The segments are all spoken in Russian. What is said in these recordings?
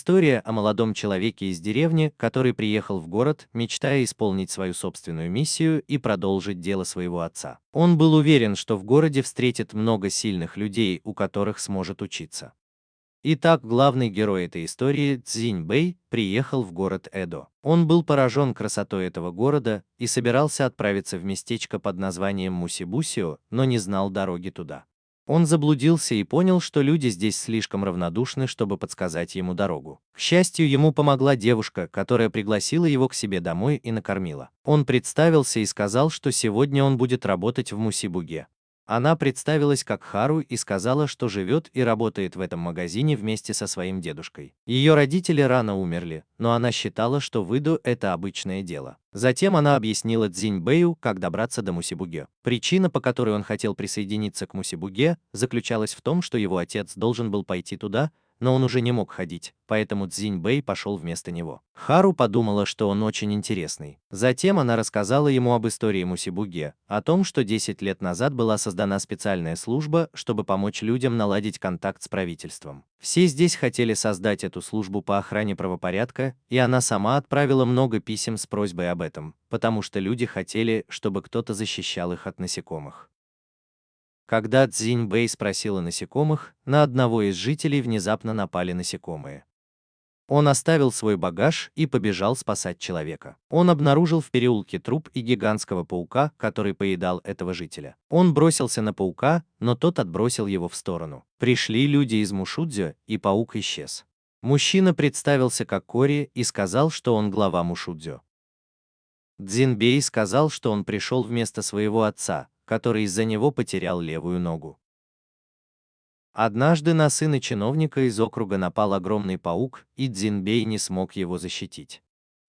История о молодом человеке из деревни, который приехал в город, мечтая исполнить свою собственную миссию и продолжить дело своего отца. Он был уверен, что в городе встретит много сильных людей, у которых сможет учиться. Итак, главный герой этой истории, Цзиньбэй, приехал в город Эдо. Он был поражен красотой этого города и собирался отправиться в местечко под названием Мусибусио, но не знал дороги туда. Он заблудился и понял, что люди здесь слишком равнодушны, чтобы подсказать ему дорогу. К счастью, ему помогла девушка, которая пригласила его к себе домой и накормила. Он представился и сказал, что сегодня он будет работать в Мусибуге. Она представилась как Хару и сказала, что живет и работает в этом магазине вместе со своим дедушкой. Ее родители рано умерли, но она считала, что выду это обычное дело. Затем она объяснила Цзиньбэю, как добраться до Мусибуге. Причина, по которой он хотел присоединиться к Мусибуге, заключалась в том, что его отец должен был пойти туда, но он уже не мог ходить, поэтому Цзиньбэй пошел вместо него. Хару подумала, что он очень интересный. Затем она рассказала ему об истории Мусибуге, о том, что 10 лет назад была создана специальная служба, чтобы помочь людям наладить контакт с правительством. Все здесь хотели создать эту службу по охране правопорядка, и она сама отправила много писем с просьбой об этом, потому что люди хотели, чтобы кто-то защищал их от насекомых. Когда Цзиньбэй спросила насекомых, на одного из жителей внезапно напали насекомые. Он оставил свой багаж и побежал спасать человека. Он обнаружил в переулке труп и гигантского паука, который поедал этого жителя. Он бросился на паука, но тот отбросил его в сторону. Пришли люди из Мушудзё, и паук исчез. Мужчина представился как Кори и сказал, что он глава Мушудзё. Цзиньбэй сказал, что он пришел вместо своего отца, который из-за него потерял левую ногу. Однажды на сына чиновника из округа напал огромный паук, и Цзиньбэй не смог его защитить.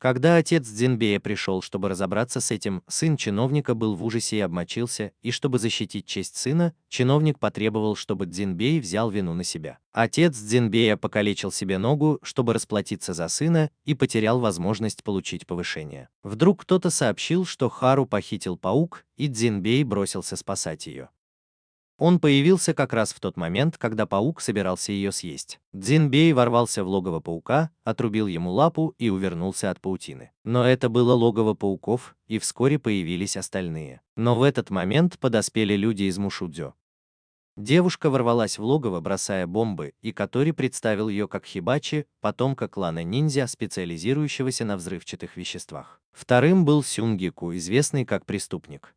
Когда отец Цзиньбэя пришел, чтобы разобраться с этим, сын чиновника был в ужасе и обмочился, и чтобы защитить честь сына, чиновник потребовал, чтобы Цзиньбэй взял вину на себя. Отец Цзиньбэя покалечил себе ногу, чтобы расплатиться за сына, и потерял возможность получить повышение. Вдруг кто-то сообщил, что Хару похитил паук, и Цзиньбэй бросился спасать ее. Он появился как раз в тот момент, когда паук собирался ее съесть. Цзиньбэй ворвался в логово паука, отрубил ему лапу и увернулся от паутины. Но это было логово пауков, и вскоре появились остальные. Но в этот момент подоспели люди из Мушудзё. Девушка ворвалась в логово, бросая бомбы, и Катори представил ее как Хибачи, потомка клана ниндзя, специализирующегося на взрывчатых веществах. Вторым был Сюнгику, известный как преступник.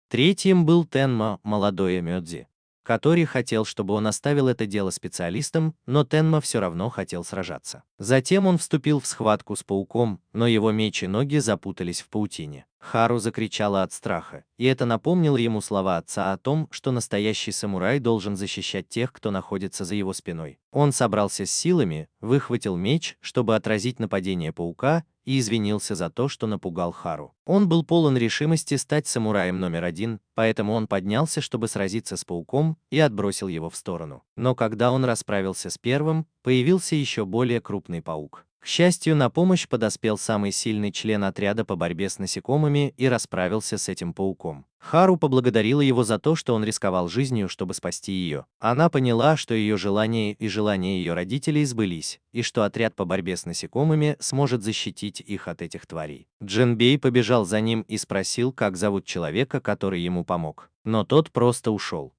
Третьим был Тенма, молодой Эмёдзи, который хотел, чтобы он оставил это дело специалистам, но Тенма все равно хотел сражаться. Затем он вступил в схватку с пауком, но его меч и ноги запутались в паутине. Хару закричала от страха, и это напомнило ему слова отца о том, что настоящий самурай должен защищать тех, кто находится за его спиной. Он собрался с силами, выхватил меч, чтобы отразить нападение паука, и извинился за то, что напугал Хару. Он был полон решимости стать самураем номер один, поэтому он поднялся, чтобы сразиться с пауком, и отбросил его в сторону. Но когда он расправился с первым, появился еще более крупный паук. К счастью, на помощь подоспел самый сильный член отряда по борьбе с насекомыми и расправился с этим пауком. Хару поблагодарила его за то, что он рисковал жизнью, чтобы спасти ее. Она поняла, что ее желания и желания ее родителей сбылись, и что отряд по борьбе с насекомыми сможет защитить их от этих тварей. Цзиньбэй побежал за ним и спросил, как зовут человека, который ему помог. Но тот просто ушел.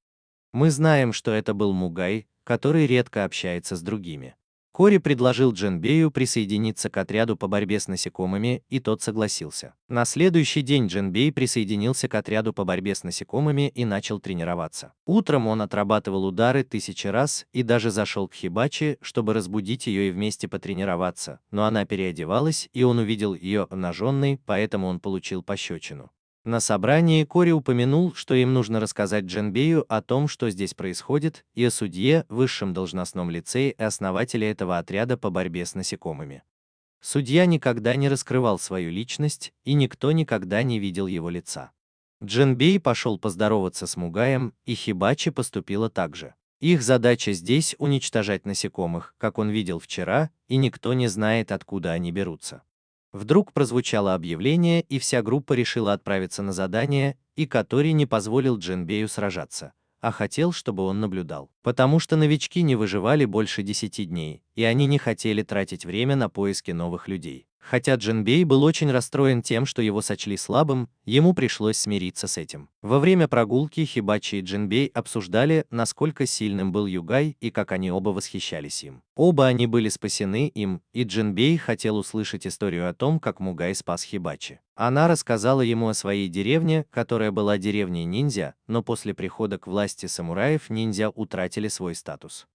Мы знаем, что это был Мугай, который редко общается с другими. Кори предложил Цзиньбэю присоединиться к отряду по борьбе с насекомыми, и тот согласился. На следующий день Цзиньбэй присоединился к отряду по борьбе с насекомыми и начал тренироваться. Утром он отрабатывал удары 1000 раз и даже зашел к Хибачи, чтобы разбудить ее и вместе потренироваться, но она переодевалась, и он увидел ее обнаженной, поэтому он получил пощечину. На собрании Кори упомянул, что им нужно рассказать Цзиньбэю о том, что здесь происходит, и о судье, высшем должностном лице и основателе этого отряда по борьбе с насекомыми. Судья никогда не раскрывал свою личность, и никто никогда не видел его лица. Цзиньбэй пошел поздороваться с Мугаем, и Хибачи поступила так же. Их задача здесь уничтожать насекомых, как он видел вчера, и никто не знает, откуда они берутся. Вдруг прозвучало объявление, и вся группа решила отправиться на задание, и Катори не позволил Цзиньбэю сражаться. а хотел, чтобы он наблюдал. Потому что новички не выживали больше 10 дней, и они не хотели тратить время на поиски новых людей. Хотя Джинбей был очень расстроен тем, что его сочли слабым, ему пришлось смириться с этим. Во время прогулки Хибачи и Джинбей обсуждали, насколько сильным был Югай и как они оба восхищались им. Оба они были спасены им, и Джинбей хотел услышать историю о том, как Мугай спас Хибачи. Она рассказала ему о своей деревне, которая была деревней ниндзя, но после прихода к власти самураев ниндзя утратили свой статус.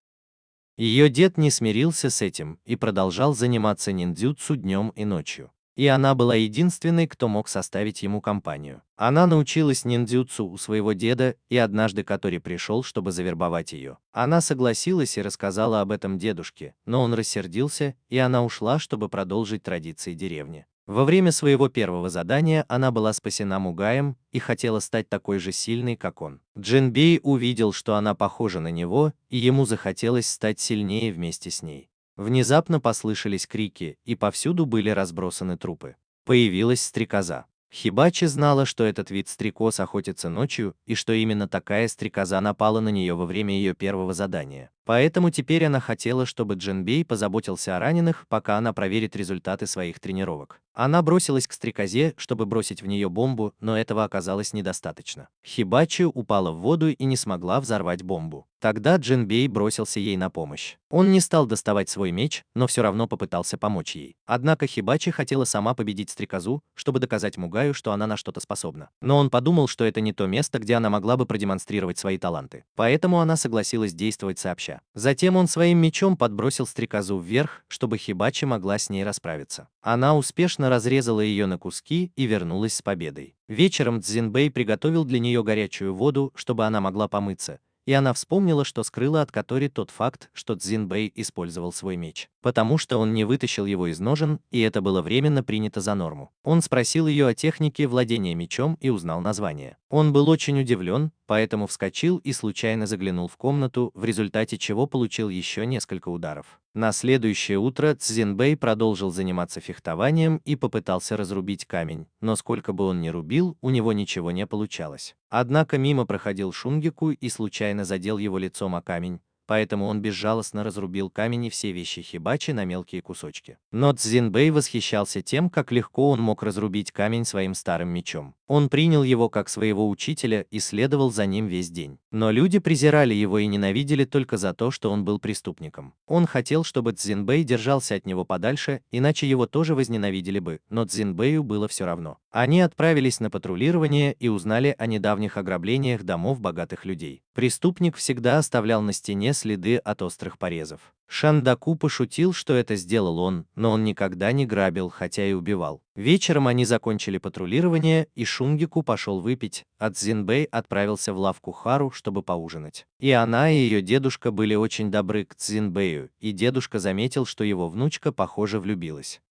Ее дед не смирился с этим и продолжал заниматься ниндзюцу днем и ночью. И она была единственной, кто мог составить ему компанию. Она научилась ниндзюцу у своего деда, и однажды Катори пришел, чтобы завербовать ее. Она согласилась и рассказала об этом дедушке, но он рассердился, и она ушла, чтобы продолжить традиции деревни. Во время своего первого задания она была спасена Мугаем и хотела стать такой же сильной, как он. Джинбей увидел, что она похожа на него, и ему захотелось стать сильнее вместе с ней. Внезапно послышались крики, и повсюду были разбросаны трупы. Появилась стрекоза. Хибачи знала, что этот вид стрекоз охотится ночью, и что именно такая стрекоза напала на нее во время ее первого задания. Поэтому теперь она хотела, чтобы Джинбей позаботился о раненых, пока она проверит результаты своих тренировок. Она бросилась к стрекозе, чтобы бросить в нее бомбу, но этого оказалось недостаточно. Хибачи упала в воду и не смогла взорвать бомбу. Тогда Джинбей бросился ей на помощь. Он не стал доставать свой меч, но все равно попытался помочь ей. Однако Хибачи хотела сама победить стрекозу, чтобы доказать Мугаю, что она на что-то способна. Но он подумал, что это не то место, где она могла бы продемонстрировать свои таланты. Поэтому она согласилась действовать сообща. Затем он своим мечом подбросил стрекозу вверх, чтобы Хибачи могла с ней расправиться. Она успешно разрезала ее на куски и вернулась с победой. Вечером Цзинбэй приготовил для нее горячую воду, чтобы она могла помыться, и она вспомнила, что скрыла от Катори тот факт, что Цзинбэй использовал свой меч, потому что он не вытащил его из ножен, и это было временно принято за норму. Он спросил ее о технике владения мечом и узнал название. Он был очень удивлен, поэтому вскочил и случайно заглянул в комнату, в результате чего получил еще несколько ударов. На следующее утро Цзинбэй продолжил заниматься фехтованием и попытался разрубить камень, но сколько бы он ни рубил, у него ничего не получалось. Однако мимо проходил Шунгику и случайно задел его лицом о камень, поэтому он безжалостно разрубил камень и все вещи Хибачи на мелкие кусочки. Но Цзинбэй восхищался тем, как легко он мог разрубить камень своим старым мечом. Он принял его как своего учителя и следовал за ним весь день. Но люди презирали его и ненавидели только за то, что он был преступником. Он хотел, чтобы Цзинбэй держался от него подальше, иначе его тоже возненавидели бы, но Цзинбэю было все равно. Они отправились на патрулирование и узнали о недавних ограблениях домов богатых людей. Преступник всегда оставлял на стене следы от острых порезов. Шандаку пошутил, что это сделал он, но он никогда не грабил, хотя и убивал. Вечером они закончили патрулирование, и Шунгику пошел выпить, а Цзинбэй отправился в лавку Хару, чтобы поужинать. И она, и ее дедушка были очень добры к Цзинбэю, и дедушка заметил, что его внучка, похоже, влюбилась.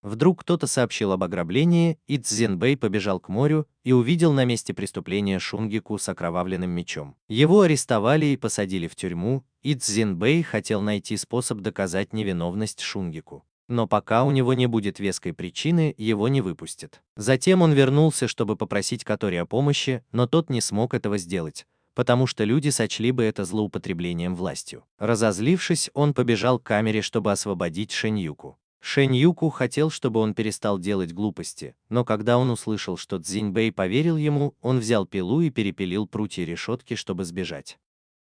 Вдруг кто-то сообщил об ограблении, и Цзинбэй побежал к морю и увидел на месте преступления Шунгику с окровавленным мечом. Его арестовали и посадили в тюрьму, и Цзинбэй хотел найти способ доказать невиновность Шунгику. Но пока у него не будет веской причины, его не выпустят. Затем он вернулся, чтобы попросить Катори о помощи, но тот не смог этого сделать, потому что люди сочли бы это злоупотреблением властью. Разозлившись, он побежал к камере, чтобы освободить Шэньюку. Шэньюку хотел, чтобы он перестал делать глупости, но когда он услышал, что Цзиньбэй поверил ему, он взял пилу и перепилил прутья решетки, чтобы сбежать.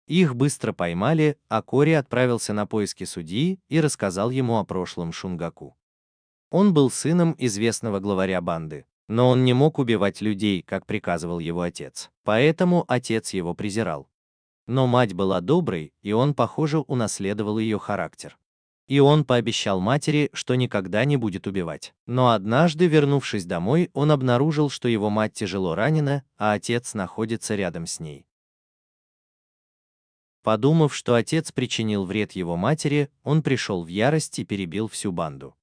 Их быстро поймали, а Кори отправился на поиски судьи и рассказал ему о прошлом Шунгаку. Он был сыном известного главаря банды, но он не мог убивать людей, как приказывал его отец, поэтому отец его презирал. Но мать была доброй, и он, похоже, унаследовал ее характер. И он пообещал матери, что никогда не будет убивать. Но однажды, вернувшись домой, он обнаружил, что его мать тяжело ранена, а отец находится рядом с ней. Подумав, что отец причинил вред его матери, он пришел в ярость и перебил всю банду.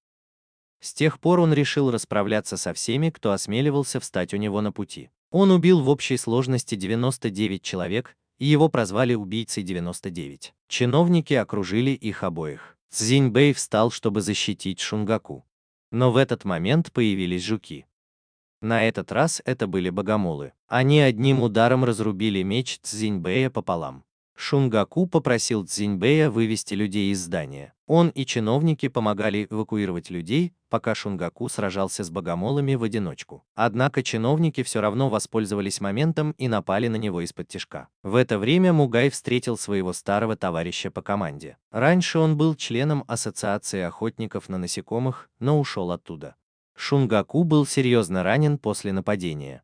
С тех пор он решил расправляться со всеми, кто осмеливался встать у него на пути. Он убил в общей сложности 99 человек, и его прозвали убийцей 99. Чиновники окружили их обоих. Цзиньбэй встал, чтобы защитить Шунгаку. Но в этот момент появились жуки. На этот раз это были богомолы. Они одним ударом разрубили меч Цзиньбэя пополам. Шунгаку попросил Цзиньбэя вывести людей из здания. Он и чиновники помогали эвакуировать людей, пока Шунгаку сражался с богомолами в одиночку. Однако чиновники все равно воспользовались моментом и напали на него из-под тишка. В это время Мугай встретил своего старого товарища по команде. Раньше он был членом Ассоциации охотников на насекомых, но ушел оттуда. Шунгаку был серьезно ранен после нападения.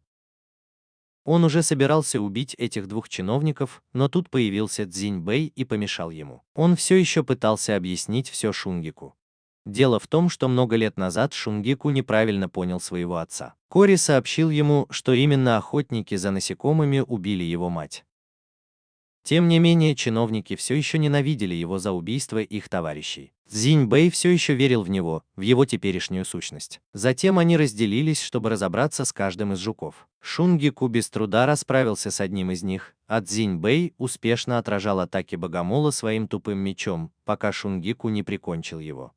Он уже собирался убить этих двух чиновников, но тут появился Цзиньбэй и помешал ему. Он все еще пытался объяснить все Шунгику. Дело в том, что много лет назад Шунгику неправильно понял своего отца. Кори сообщил ему, что именно охотники за насекомыми убили его мать. Тем не менее, чиновники все еще ненавидели его за убийство их товарищей. Цзиньбэй все еще верил в него, в его теперешнюю сущность. Затем они разделились, чтобы разобраться с каждым из жуков. Шунгику без труда расправился с одним из них, а Цзиньбэй успешно отражал атаки богомола своим тупым мечом, пока Шунгику не прикончил его.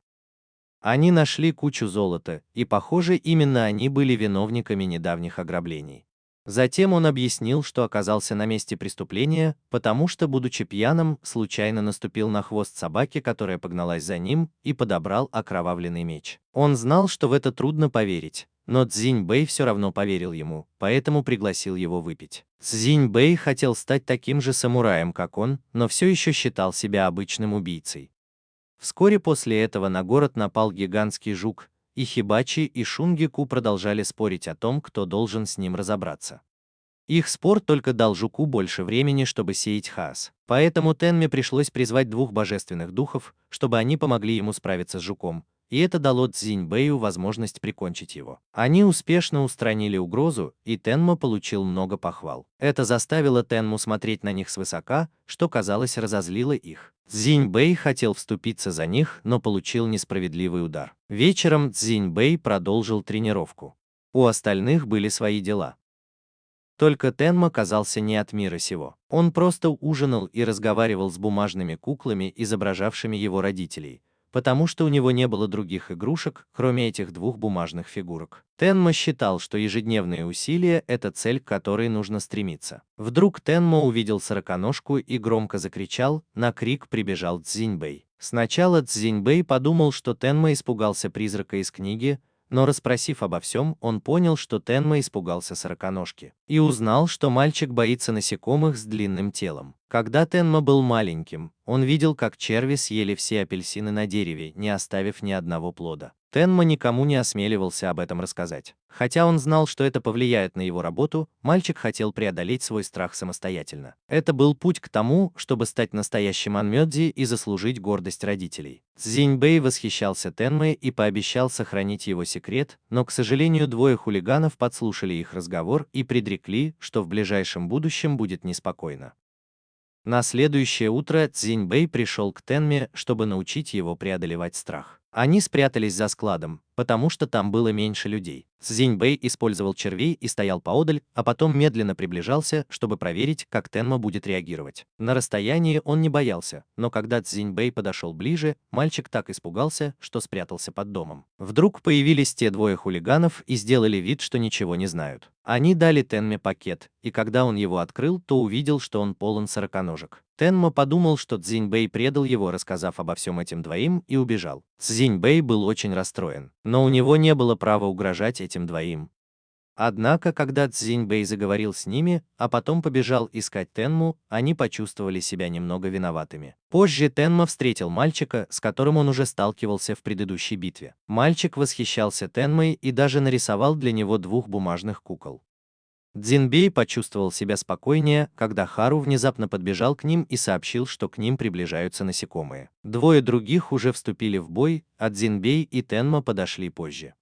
Они нашли кучу золота, и, похоже, именно они были виновниками недавних ограблений. Затем он объяснил, что оказался на месте преступления, потому что, будучи пьяным, случайно наступил на хвост собаки, которая погналась за ним, и подобрал окровавленный меч. Он знал, что в это трудно поверить, но Цзиньбэй все равно поверил ему, поэтому пригласил его выпить. Цзиньбэй хотел стать таким же самураем, как он, но все еще считал себя обычным убийцей. Вскоре после этого на город напал гигантский жук, и Хибачи и Шунгику продолжали спорить о том, кто должен с ним разобраться. Их спор только дал жуку больше времени, чтобы сеять хаос. Поэтому Тенме пришлось призвать двух божественных духов, чтобы они помогли ему справиться с жуком, и это дало Цзиньбэю возможность прикончить его. Они успешно устранили угрозу, и Тенмо получил много похвал. Это заставило Тенму смотреть на них свысока, что, казалось, разозлило их. Цзиньбэй хотел вступиться за них, но получил несправедливый удар. Вечером Цзиньбэй продолжил тренировку. У остальных были свои дела. Только Тенма казался не от мира сего. Он просто ужинал и разговаривал с бумажными куклами, изображавшими его родителей, потому что у него не было других игрушек, кроме этих двух бумажных фигурок. Тенма считал, что ежедневные усилия – это цель, к которой нужно стремиться. Вдруг Тенма увидел сороконожку и громко закричал, на крик прибежал Цзиньбэй. Сначала Цзиньбэй подумал, что Тенма испугался призрака из книги, но расспросив обо всем, он понял, что Тенма испугался сороконожки. И узнал, что мальчик боится насекомых с длинным телом. Когда Тенма был маленьким, он видел, как черви съели все апельсины на дереве, не оставив ни одного плода. Тенма никому не осмеливался об этом рассказать. Хотя он знал, что это повлияет на его работу, мальчик хотел преодолеть свой страх самостоятельно. Это был путь к тому, чтобы стать настоящим анмёдзи и заслужить гордость родителей. Цзиньбэй восхищался Тенмой и пообещал сохранить его секрет, но, к сожалению, двое хулиганов подслушали их разговор и предрекли, что в ближайшем будущем будет неспокойно. На следующее утро Цзиньбэй пришел к Тенме, чтобы научить его преодолевать страх. Они спрятались за складом, потому что там было меньше людей. Цзиньбэй использовал червей и стоял поодаль, а потом медленно приближался, чтобы проверить, как Тенма будет реагировать. На расстоянии он не боялся, но когда Цзиньбэй подошел ближе, мальчик так испугался, что спрятался под домом. Вдруг появились те двое хулиганов и сделали вид, что ничего не знают. Они дали Тенме пакет, и когда он его открыл, то увидел, что он полон сороконожек. Тенма подумал, что Цзиньбэй предал его, рассказав обо всем этим двоим, и убежал. Цзиньбэй был очень расстроен, но у него не было права угрожать этим двоим. Однако, когда Цзиньбэй заговорил с ними, а потом побежал искать Тенму, они почувствовали себя немного виноватыми. Позже Тенма встретил мальчика, с которым он уже сталкивался в предыдущей битве. Мальчик восхищался Тенмой и даже нарисовал для него двух бумажных кукол. Цзиньбэй почувствовал себя спокойнее, когда Хару внезапно подбежал к ним и сообщил, что к ним приближаются насекомые. Двое других уже вступили в бой, а Цзиньбэй и Тенма подошли позже.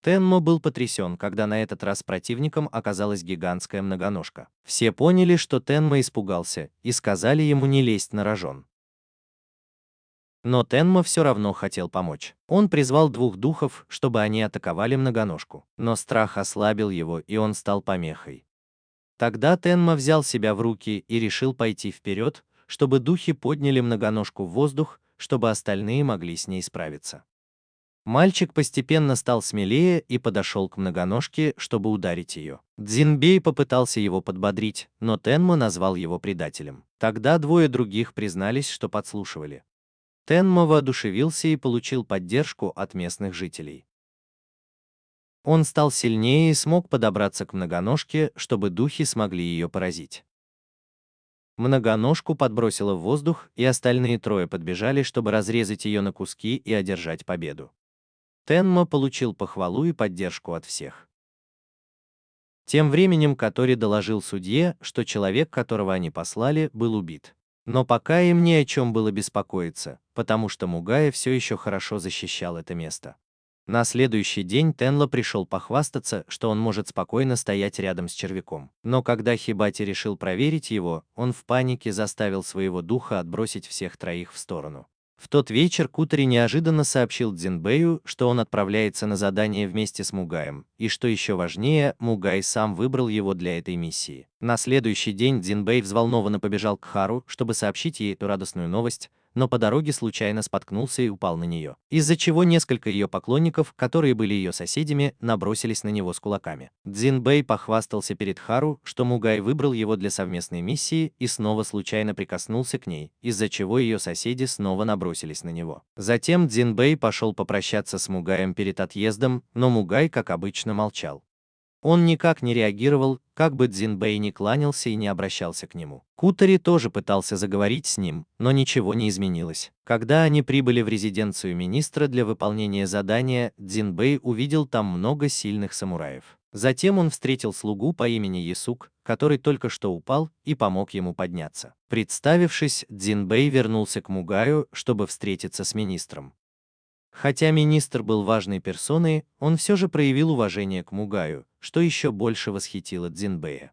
Тенмо был потрясен, когда на этот раз противником оказалась гигантская многоножка. Все поняли, что Тенмо испугался, и сказали ему не лезть на рожон. Но Тенмо все равно хотел помочь. Он призвал двух духов, чтобы они атаковали многоножку. Но страх ослабил его, и он стал помехой. Тогда Тенмо взял себя в руки и решил пойти вперед, чтобы духи подняли многоножку в воздух, чтобы остальные могли с ней справиться. Мальчик постепенно стал смелее и подошел к многоножке, чтобы ударить ее. Цзиньбэй попытался его подбодрить, но Тенмо назвал его предателем. Тогда двое других признались, что подслушивали. Тенмо воодушевился и получил поддержку от местных жителей. Он стал сильнее и смог подобраться к многоножке, чтобы духи смогли ее поразить. Многоножку подбросило в воздух, и остальные трое подбежали, чтобы разрезать ее на куски и одержать победу. Тенмо получил похвалу и поддержку от всех. Тем временем Катори доложил судье, что человек, которого они послали, был убит. Но пока им не о чем было беспокоиться, потому что Мугая все еще хорошо защищал это место. На следующий день Тенло пришел похвастаться, что он может спокойно стоять рядом с червяком. Но когда Хибати решил проверить его, он в панике заставил своего духа отбросить всех троих в сторону. В тот вечер Кутари неожиданно сообщил Цзиньбэю, что он отправляется на задание вместе с Мугаем, и что еще важнее, Мугай сам выбрал его для этой миссии. На следующий день Цзиньбэй взволнованно побежал к Хару, чтобы сообщить ей эту радостную новость, но по дороге случайно споткнулся и упал на нее, из-за чего несколько ее поклонников, которые были ее соседями, набросились на него с кулаками. Цзиньбэй похвастался перед Хару, что Мугай выбрал его для совместной миссии и снова случайно прикоснулся к ней, из-за чего ее соседи снова набросились на него. Затем Цзиньбэй пошел попрощаться с Мугаем перед отъездом, но Мугай, как обычно, молчал. Он никак не реагировал, как бы Цзиньбэй не кланялся и не обращался к нему. Кутари тоже пытался заговорить с ним, но ничего не изменилось. Когда они прибыли в резиденцию министра для выполнения задания, Цзиньбэй увидел там много сильных самураев. Затем он встретил слугу по имени Ясук, который только что упал, и помог ему подняться. Представившись, Цзиньбэй вернулся к Мугаю, чтобы встретиться с министром. Хотя министр был важной персоной, он все же проявил уважение к Мугаю, что еще больше восхитило Цзиньбэя.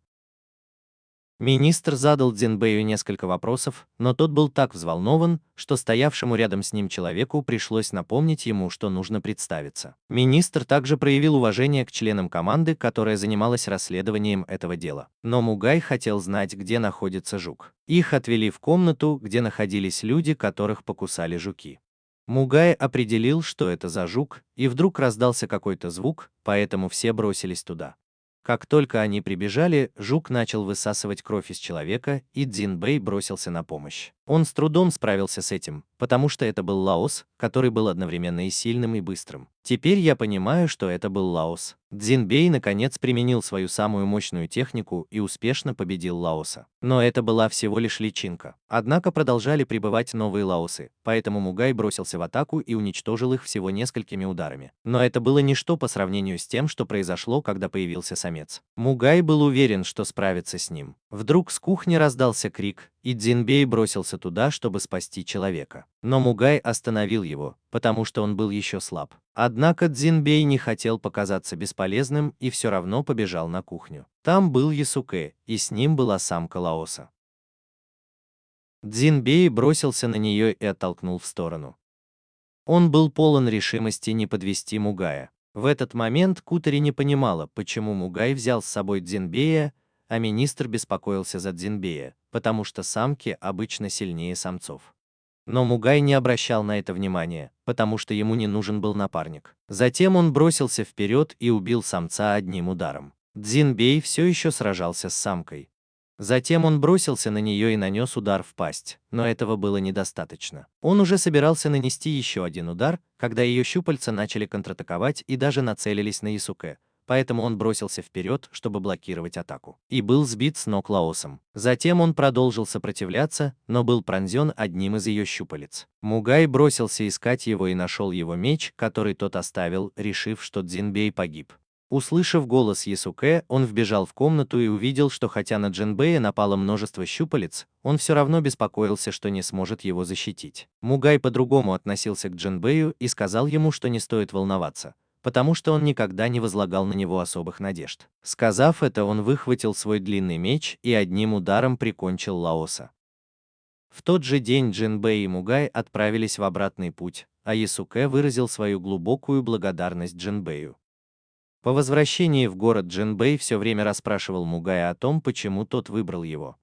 Министр задал Цзиньбэю несколько вопросов, но тот был так взволнован, что стоявшему рядом с ним человеку пришлось напомнить ему, что нужно представиться. Министр также проявил уважение к членам команды, которая занималась расследованием этого дела. Но Мугай хотел знать, где находится жук. Их отвели в комнату, где находились люди, которых покусали жуки. Мугай определил, что это за жук, и вдруг раздался какой-то звук, поэтому все бросились туда. Как только они прибежали, жук начал высасывать кровь из человека, и Цзиньбэй бросился на помощь. Он с трудом справился с этим, потому что это был Лаос, который был одновременно и сильным, и быстрым. Теперь я понимаю, что это был Лаос. Цзиньбэй наконец применил свою самую мощную технику и успешно победил Лаоса. Но это была всего лишь личинка. Однако продолжали прибывать новые Лаосы, поэтому Мугай бросился в атаку и уничтожил их всего несколькими ударами. Но это было ничто по сравнению с тем, что произошло, когда появился самец. Мугай был уверен, что справится с ним. Вдруг с кухни раздался крик, и Цзиньбэй бросился туда, чтобы спасти человека. Но Мугай остановил его, потому что он был еще слаб. Однако Цзиньбэй не хотел показаться бесполезным и все равно побежал на кухню. Там был Ясуке, и с ним была самка Лаоса. Цзиньбэй бросился на нее и оттолкнул в сторону. Он был полон решимости не подвести Мугая. В этот момент Кутари не понимала, почему Мугай взял с собой Цзиньбэя, а министр беспокоился за Цзиньбэя, потому что самки обычно сильнее самцов. Но Мугай не обращал на это внимания, потому что ему не нужен был напарник. Затем он бросился вперед и убил самца одним ударом. Цзиньбэй все еще сражался с самкой. Затем он бросился на нее и нанес удар в пасть, но этого было недостаточно. Он уже собирался нанести еще один удар, когда ее щупальца начали контратаковать и даже нацелились на Ясуке, поэтому он бросился вперед, чтобы блокировать атаку, и был сбит с ног Лаосом. Затем он продолжил сопротивляться, но был пронзен одним из ее щупалец. Мугай бросился искать его и нашел его меч, который тот оставил, решив, что Цзиньбэй погиб. Услышав голос Ясуке, он вбежал в комнату и увидел, что хотя на Цзиньбэя напало множество щупалец, он все равно беспокоился, что не сможет его защитить. Мугай по-другому относился к Цзиньбэю и сказал ему, что не стоит волноваться, потому что он никогда не возлагал на него особых надежд. Сказав это, он выхватил свой длинный меч и одним ударом прикончил Лаоса. В тот же день Цзиньбэй и Мугай отправились в обратный путь, а Ясуке выразил свою глубокую благодарность Цзиньбэю. По возвращении в город Цзиньбэй все время расспрашивал Мугая о том, почему тот выбрал его.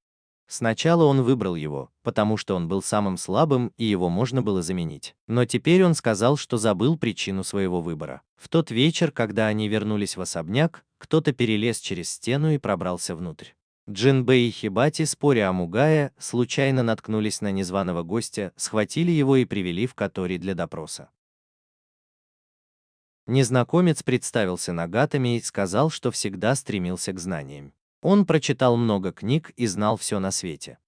Сначала он выбрал его, потому что он был самым слабым и его можно было заменить. Но теперь он сказал, что забыл причину своего выбора. В тот вечер, когда они вернулись в особняк, кто-то перелез через стену и пробрался внутрь. Джинбэй и Хибати, споря о Мугае, случайно наткнулись на незваного гостя, схватили его и привели в Катори для допроса. Незнакомец представился Нагатами и сказал, что всегда стремился к знаниям. Он прочитал много книг и знал все на свете.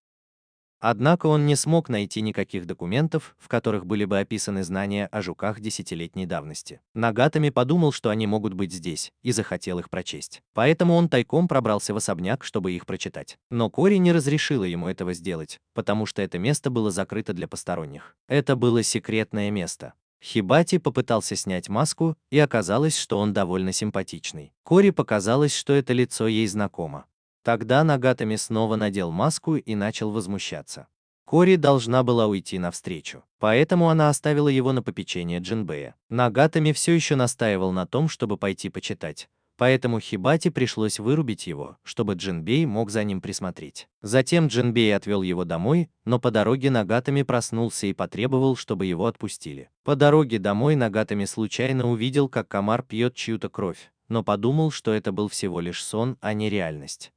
Однако он не смог найти никаких документов, в которых были бы описаны знания о жуках десятилетней давности. Нагатами подумал, что они могут быть здесь, и захотел их прочесть. Поэтому он тайком пробрался в особняк, чтобы их прочитать. Но Кори не разрешила ему этого сделать, потому что это место было закрыто для посторонних. Это было секретное место. Хибати попытался снять маску, и оказалось, что он довольно симпатичный. Кори показалось, что это лицо ей знакомо. Тогда Нагатами снова надел маску и начал возмущаться. Кори должна была уйти навстречу, поэтому она оставила его на попечение Джинбэя. Нагатами все еще настаивал на том, чтобы пойти почитать, поэтому Хибати пришлось вырубить его, чтобы Джинбэй мог за ним присмотреть. Затем Джинбэй отвел его домой, но по дороге Нагатами проснулся и потребовал, чтобы его отпустили. По дороге домой Нагатами случайно увидел, как комар пьет чью-то кровь, но подумал, что это был всего лишь сон, а не реальность.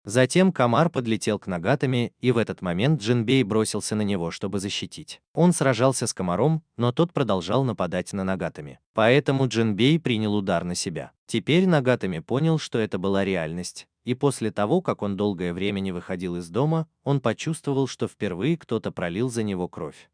Затем комар подлетел к Нагатами, и в этот момент Джинбэй бросился на него, чтобы защитить. Он сражался с комаром, но тот продолжал нападать на Нагатами. Поэтому Джинбэй принял удар на себя. Теперь Нагатами понял, что это была реальность, и после того, как он долгое время не выходил из дома, он почувствовал, что впервые кто-то пролил за него кровь.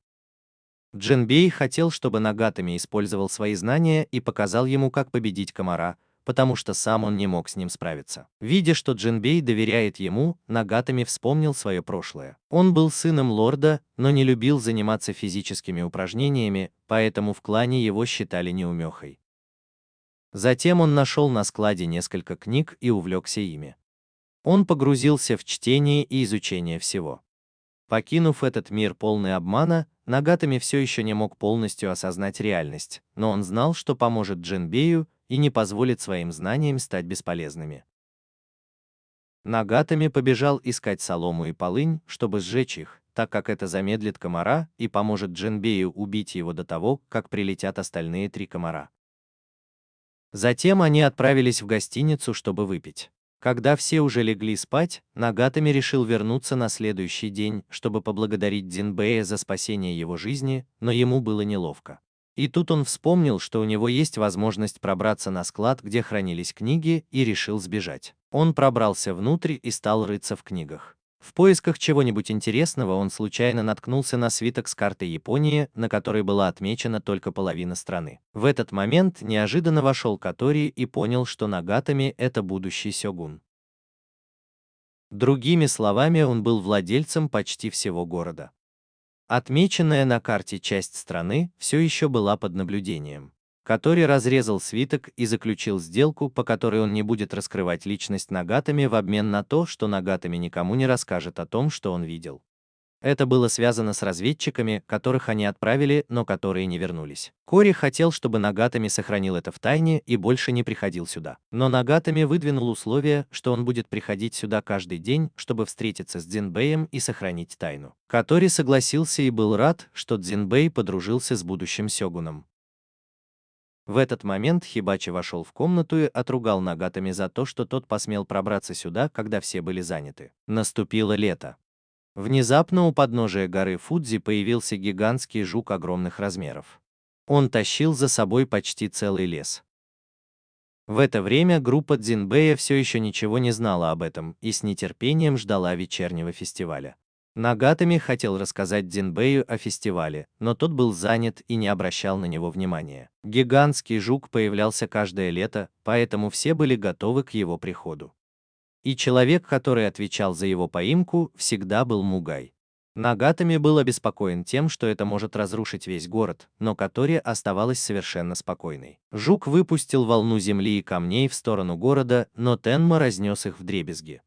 Джинбэй хотел, чтобы Нагатами использовал свои знания и показал ему, как победить комара, потому что сам он не мог с ним справиться. Видя, что Джинбэй доверяет ему, Нагатами вспомнил свое прошлое. Он был сыном лорда, но не любил заниматься физическими упражнениями, поэтому в клане его считали неумехой. Затем он нашел на складе несколько книг и увлекся ими. Он погрузился в чтение и изучение всего. Покинув этот мир полный обмана, Нагатами все еще не мог полностью осознать реальность, но он знал, что поможет Джинбэю и не позволит своим знаниям стать бесполезными. Нагатами побежал искать солому и полынь, чтобы сжечь их, так как это замедлит комара и поможет Джинбэю убить его до того, как прилетят остальные 3 комара. Затем они отправились в гостиницу, чтобы выпить. Когда все уже легли спать, Нагатами решил вернуться на следующий день, чтобы поблагодарить Джинбэя за спасение его жизни, но ему было неловко. И тут он вспомнил, что у него есть возможность пробраться на склад, где хранились книги, и решил сбежать. Он пробрался внутрь и стал рыться в книгах. В поисках чего-нибудь интересного он случайно наткнулся на свиток с картой Японии, на которой была отмечена только половина страны. В этот момент неожиданно вошел Катори и понял, что Нагатами — это будущий сёгун. Другими словами, он был владельцем почти всего города. Отмеченная на карте часть страны все еще была под наблюдением. Катори разрезал свиток и заключил сделку, по которой он не будет раскрывать личность Нагатами в обмен на то, что Нагатами никому не расскажет о том, что он видел. Это было связано с разведчиками, которых они отправили, но которые не вернулись. Кори хотел, чтобы Нагатами сохранил это в тайне и больше не приходил сюда. Но Нагатами выдвинул условие, что он будет приходить сюда каждый день, чтобы встретиться с Джинбэем и сохранить тайну. Катори согласился и был рад, что Джинбэй подружился с будущим сёгуном. В этот момент Хибачи вошел в комнату и отругал Нагатами за то, что тот посмел пробраться сюда, когда все были заняты. Наступило лето. Внезапно у подножия горы Фудзи появился гигантский жук огромных размеров. Он тащил за собой почти целый лес. В это время группа Джинбэя все еще ничего не знала об этом и с нетерпением ждала вечернего фестиваля. Нагатами хотел рассказать Джинбэю о фестивале, но тот был занят и не обращал на него внимания. Гигантский жук появлялся каждое лето, поэтому все были готовы к его приходу. И человек, который отвечал за его поимку, всегда был Мугай. Нагатами был обеспокоен тем, что это может разрушить весь город, но Катори оставалась совершенно спокойной. Жук выпустил волну земли и камней в сторону города, но Тенма разнес их вдребезги.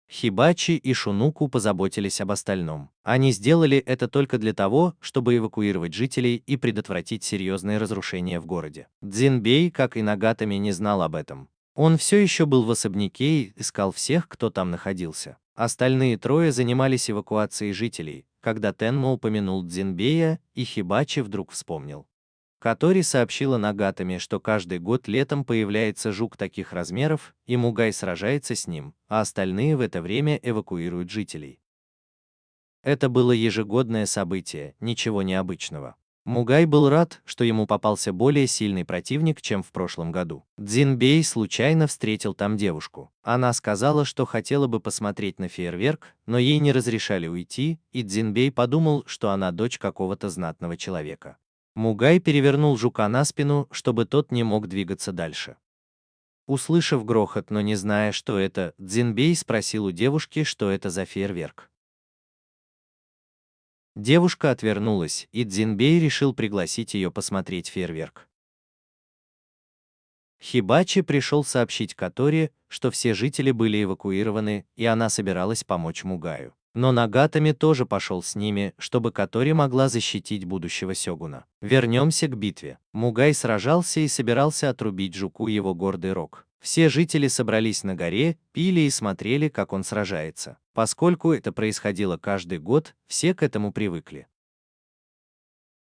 Хибачи и Шунуку позаботились об остальном. Они сделали это только для того, чтобы эвакуировать жителей и предотвратить серьезные разрушения в городе. Джинбэй, как и Нагатами, не знал об этом. Он все еще был в особняке и искал всех, кто там находился. Остальные трое занимались эвакуацией жителей, когда Тенмо упомянул Дзинбея, и Хибачи вдруг вспомнил. Катори сообщила Нагатами, что каждый год летом появляется жук таких размеров, и Мугай сражается с ним, а остальные в это время эвакуируют жителей. Это было ежегодное событие, ничего необычного. Мугай был рад, что ему попался более сильный противник, чем в прошлом году. Дзинбей случайно встретил там девушку. Она сказала, что хотела бы посмотреть на фейерверк, но ей не разрешали уйти, и Дзинбей подумал, что она дочь какого-то знатного человека. Мугай перевернул жука на спину, чтобы тот не мог двигаться дальше. Услышав грохот, но не зная, что это, Дзинбей спросил у девушки, что это за фейерверк. Девушка отвернулась, и Дзинбей решил пригласить ее посмотреть фейерверк. Хибачи пришел сообщить Катори, что все жители были эвакуированы, и она собиралась помочь Мугаю. Но Нагатами тоже пошел с ними, чтобы Катори могла защитить будущего сёгуна. Вернемся к битве. Мугай сражался и собирался отрубить жуку его гордый рог. Все жители собрались на горе, пили и смотрели, как он сражается. Поскольку это происходило каждый год, все к этому привыкли.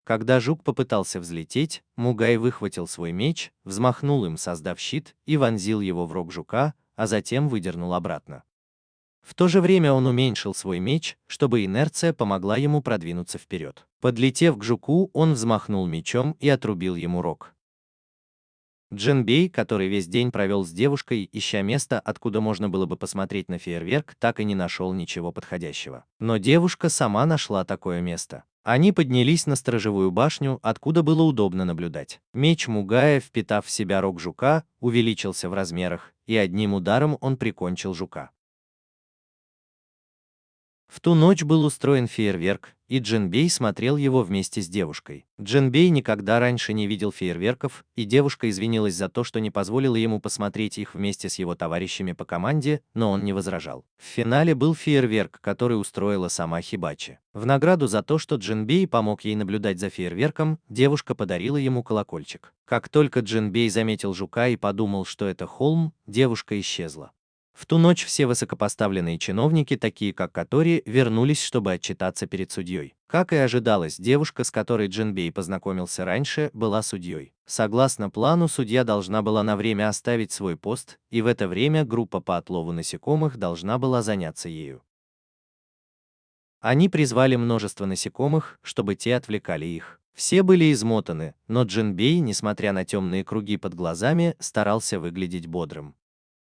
Когда жук попытался взлететь, Мугай выхватил свой меч, взмахнул им, создав щит, и вонзил его в рог жука, а затем выдернул обратно. В то же время он уменьшил свой меч, чтобы инерция помогла ему продвинуться вперед. Подлетев к жуку, он взмахнул мечом и отрубил ему рог. Джинбей, который весь день провел с девушкой, ища место, откуда можно было бы посмотреть на фейерверк, так и не нашел ничего подходящего. Но девушка сама нашла такое место. Они поднялись на сторожевую башню, откуда было удобно наблюдать. Меч Мугая, впитав в себя рог жука, увеличился в размерах, и одним ударом он прикончил жука. В ту ночь был устроен фейерверк, и Джинбей смотрел его вместе с девушкой. Джинбей никогда раньше не видел фейерверков, и девушка извинилась за то, что не позволила ему посмотреть их вместе с его товарищами по команде, но он не возражал. В финале был фейерверк, который устроила сама Хибачи. В награду за то, что Джинбей помог ей наблюдать за фейерверком, девушка подарила ему колокольчик. Как только Джинбей заметил жука и подумал, что это холм, девушка исчезла. В ту ночь все высокопоставленные чиновники, такие как Катори, вернулись, чтобы отчитаться перед судьей. Как и ожидалось, девушка, с которой Джинбей познакомился раньше, была судьей. Согласно плану, судья должна была на время оставить свой пост, и в это время группа по отлову насекомых должна была заняться ею. Они призвали множество насекомых, чтобы те отвлекали их. Все были измотаны, но Джинбей, несмотря на темные круги под глазами, старался выглядеть бодрым.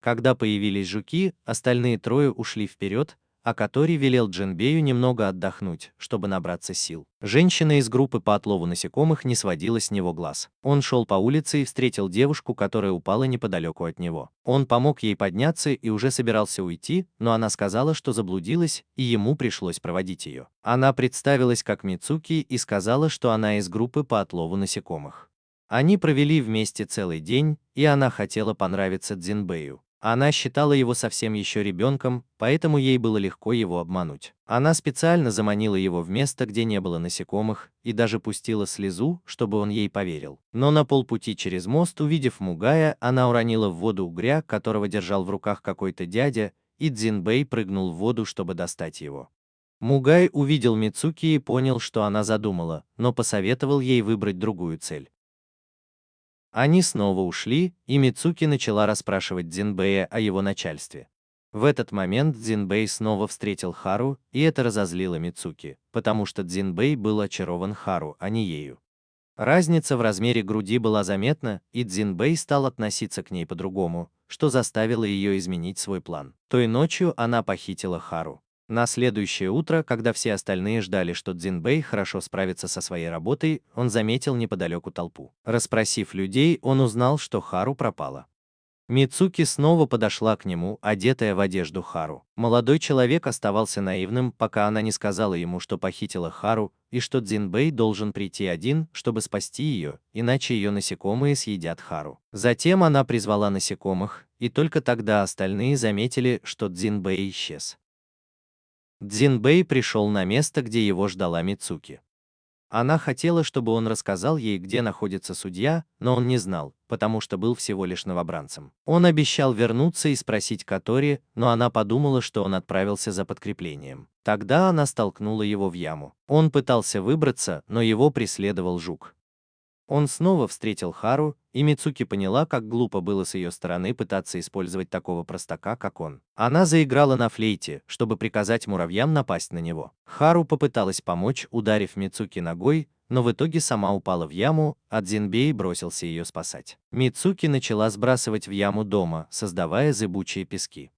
Когда появились жуки, остальные трое ушли вперед, а Катори велел Джинбею немного отдохнуть, чтобы набраться сил. Женщина из группы по отлову насекомых не сводила с него глаз. Он шел по улице и встретил девушку, которая упала неподалеку от него. Он помог ей подняться и уже собирался уйти, но она сказала, что заблудилась, и ему пришлось проводить ее. Она представилась как Мицуки и сказала, что она из группы по отлову насекомых. Они провели вместе целый день, и она хотела понравиться Дзинбею. Она считала его совсем еще ребенком, поэтому ей было легко его обмануть. Она специально заманила его в место, где не было насекомых, и даже пустила слезу, чтобы он ей поверил. Но на полпути через мост, увидев Мугая, она уронила в воду угря, которого держал в руках какой-то дядя, и Дзинбей прыгнул в воду, чтобы достать его. Мугай увидел Мицуки и понял, что она задумала, но посоветовал ей выбрать другую цель. Они снова ушли, и Мицуки начала расспрашивать Дзинбэя о его начальстве. В этот момент Дзинбэй снова встретил Хару, и это разозлило Мицуки, потому что Дзинбэй был очарован Хару, а не ею. Разница в размере груди была заметна, и Дзинбэй стал относиться к ней по-другому, что заставило ее изменить свой план. Той ночью она похитила Хару. На следующее утро, когда все остальные ждали, что Дзинбэй хорошо справится со своей работой, он заметил неподалеку толпу. Расспросив людей, он узнал, что Хару пропала. Мицуки снова подошла к нему, одетая в одежду Хару. Молодой человек оставался наивным, пока она не сказала ему, что похитила Хару, и что Дзинбэй должен прийти один, чтобы спасти ее, иначе ее насекомые съедят Хару. Затем она призвала насекомых, и только тогда остальные заметили, что Дзинбэй исчез. Дзинбэй пришел на место, где его ждала Мицуки. Она хотела, чтобы он рассказал ей, где находится судья, но он не знал, потому что был всего лишь новобранцем. Он обещал вернуться и спросить Катори, но она подумала, что он отправился за подкреплением. Тогда она столкнула его в яму. Он пытался выбраться, но его преследовал жук. Он снова встретил Хару, и Мицуки поняла, как глупо было с ее стороны пытаться использовать такого простака, как он. Она заиграла на флейте, чтобы приказать муравьям напасть на него. Хару попыталась помочь, ударив Мицуки ногой, но в итоге сама упала в яму, а Дзинбей бросился ее спасать. Мицуки начала сбрасывать в яму дома, создавая зыбучие пески.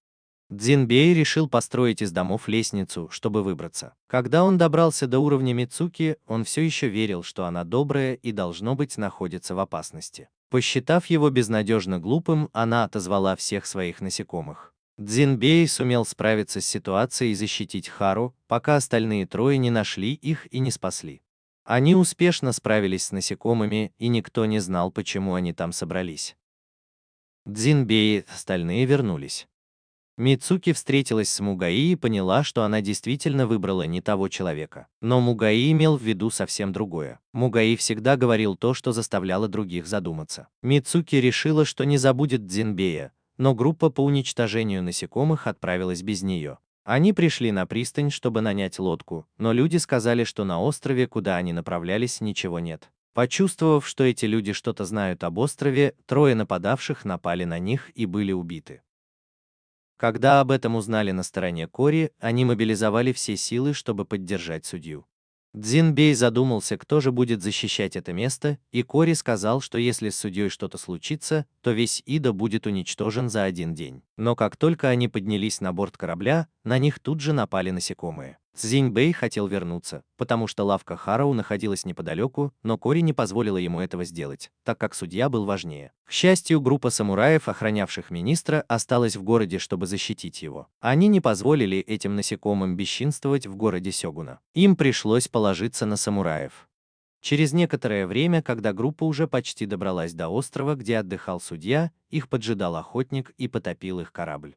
Дзинбей решил построить из домов лестницу, чтобы выбраться. Когда он добрался до уровня Мицуки, он все еще верил, что она добрая и, должно быть, находится в опасности. Посчитав его безнадежно глупым, она отозвала всех своих насекомых. Дзинбей сумел справиться с ситуацией и защитить Хару, пока остальные трое не нашли их и не спасли. Они успешно справились с насекомыми, и никто не знал, почему они там собрались. Дзинбей и остальные вернулись. Мицуки встретилась с Мугаи и поняла, что она действительно выбрала не того человека. Но Мугаи имел в виду совсем другое. Мугаи всегда говорил то, что заставляло других задуматься. Мицуки решила, что не забудет Дзинбея, но группа по уничтожению насекомых отправилась без нее. Они пришли на пристань, чтобы нанять лодку, но люди сказали, что на острове, куда они направлялись, ничего нет. Почувствовав, что эти люди что-то знают об острове, трое нападавших напали на них и были убиты. Когда об этом узнали на стороне Кори, они мобилизовали все силы, чтобы поддержать судью. Дзинбей задумался, кто же будет защищать это место, и Кори сказал, что если с судьей что-то случится, то весь Ида будет уничтожен за один день. Но как только они поднялись на борт корабля, на них тут же напали насекомые. Цзиньбэй хотел вернуться, потому что лавка Хароу находилась неподалеку, но Кори не позволила ему этого сделать, так как судья был важнее. К счастью, группа самураев, охранявших министра, осталась в городе, чтобы защитить его. Они не позволили этим насекомым бесчинствовать в городе Сёгуна. Им пришлось положиться на самураев. Через некоторое время, когда группа уже почти добралась до острова, где отдыхал судья, их поджидал охотник и потопил их корабль.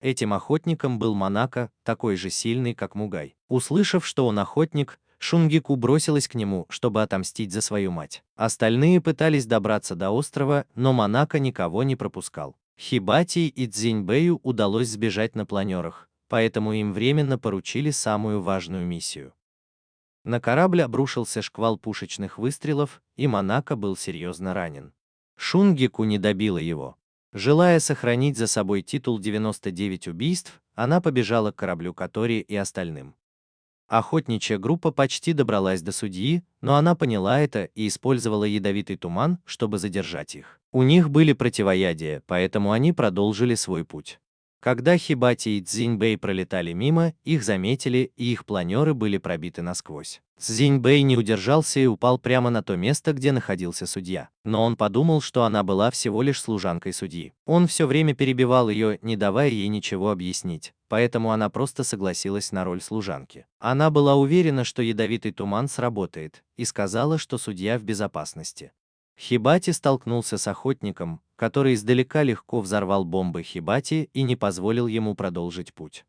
Этим охотником был Монако, такой же сильный, как Мугай. Услышав, что он охотник, Шунгику бросилась к нему, чтобы отомстить за свою мать. Остальные пытались добраться до острова, но Монако никого не пропускал. Хибати и Цзиньбэю удалось сбежать на планерах, поэтому им временно поручили самую важную миссию. На корабль обрушился шквал пушечных выстрелов, и Монако был серьезно ранен. Шунгику не добило его. Желая сохранить за собой титул 99 убийств, она побежала к кораблю Катори и остальным. Охотничья группа почти добралась до судьи, но она поняла это и использовала ядовитый туман, чтобы задержать их. У них были противоядия, поэтому они продолжили свой путь. Когда Хибати и Цзиньбэй пролетали мимо, их заметили, и их планеры были пробиты насквозь. Цзиньбэй не удержался и упал прямо на то место, где находился судья. Но он подумал, что она была всего лишь служанкой судьи. Он все время перебивал ее, не давая ей ничего объяснить, поэтому она просто согласилась на роль служанки. Она была уверена, что ядовитый туман сработает, и сказала, что судья в безопасности. Хибати столкнулся с охотником, который издалека легко взорвал бомбы Хибати и не позволил ему продолжить путь.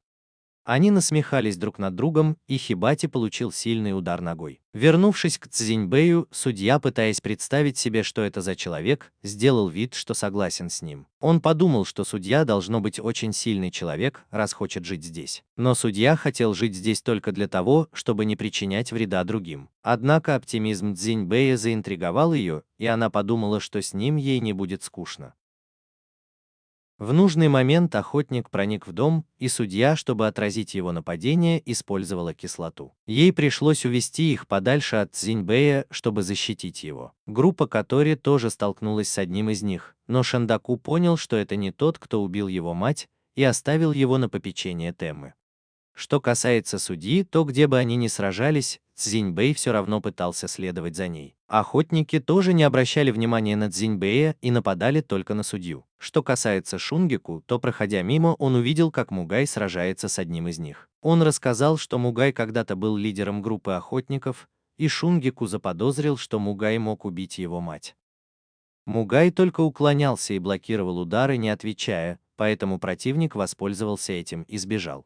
Они насмехались друг над другом, и Хибати получил сильный удар ногой. Вернувшись к Цзиньбэю, судья, пытаясь представить себе, что это за человек, сделал вид, что согласен с ним. Он подумал, что судья должно быть очень сильный человек, раз хочет жить здесь. Но судья хотел жить здесь только для того, чтобы не причинять вреда другим. Однако оптимизм Цзиньбэя заинтриговал ее, и она подумала, что с ним ей не будет скучно. В нужный момент охотник проник в дом, и судья, чтобы отразить его нападение, использовала кислоту. Ей пришлось увести их подальше от Цзиньбэя, чтобы защитить его. Группа Катори тоже столкнулась с одним из них, но Шендаку понял, что это не тот, кто убил его мать, и оставил его на попечение Теммы. Что касается судьи, то где бы они ни сражались, Цзиньбэй все равно пытался следовать за ней. Охотники тоже не обращали внимания на Цзиньбэя и нападали только на судью. Что касается Шунгику, то, проходя мимо, он увидел, как Мугай сражается с одним из них. Он рассказал, что Мугай когда-то был лидером группы охотников, и Шунгику заподозрил, что Мугай мог убить его мать. Мугай только уклонялся и блокировал удары, не отвечая, поэтому противник воспользовался этим и сбежал.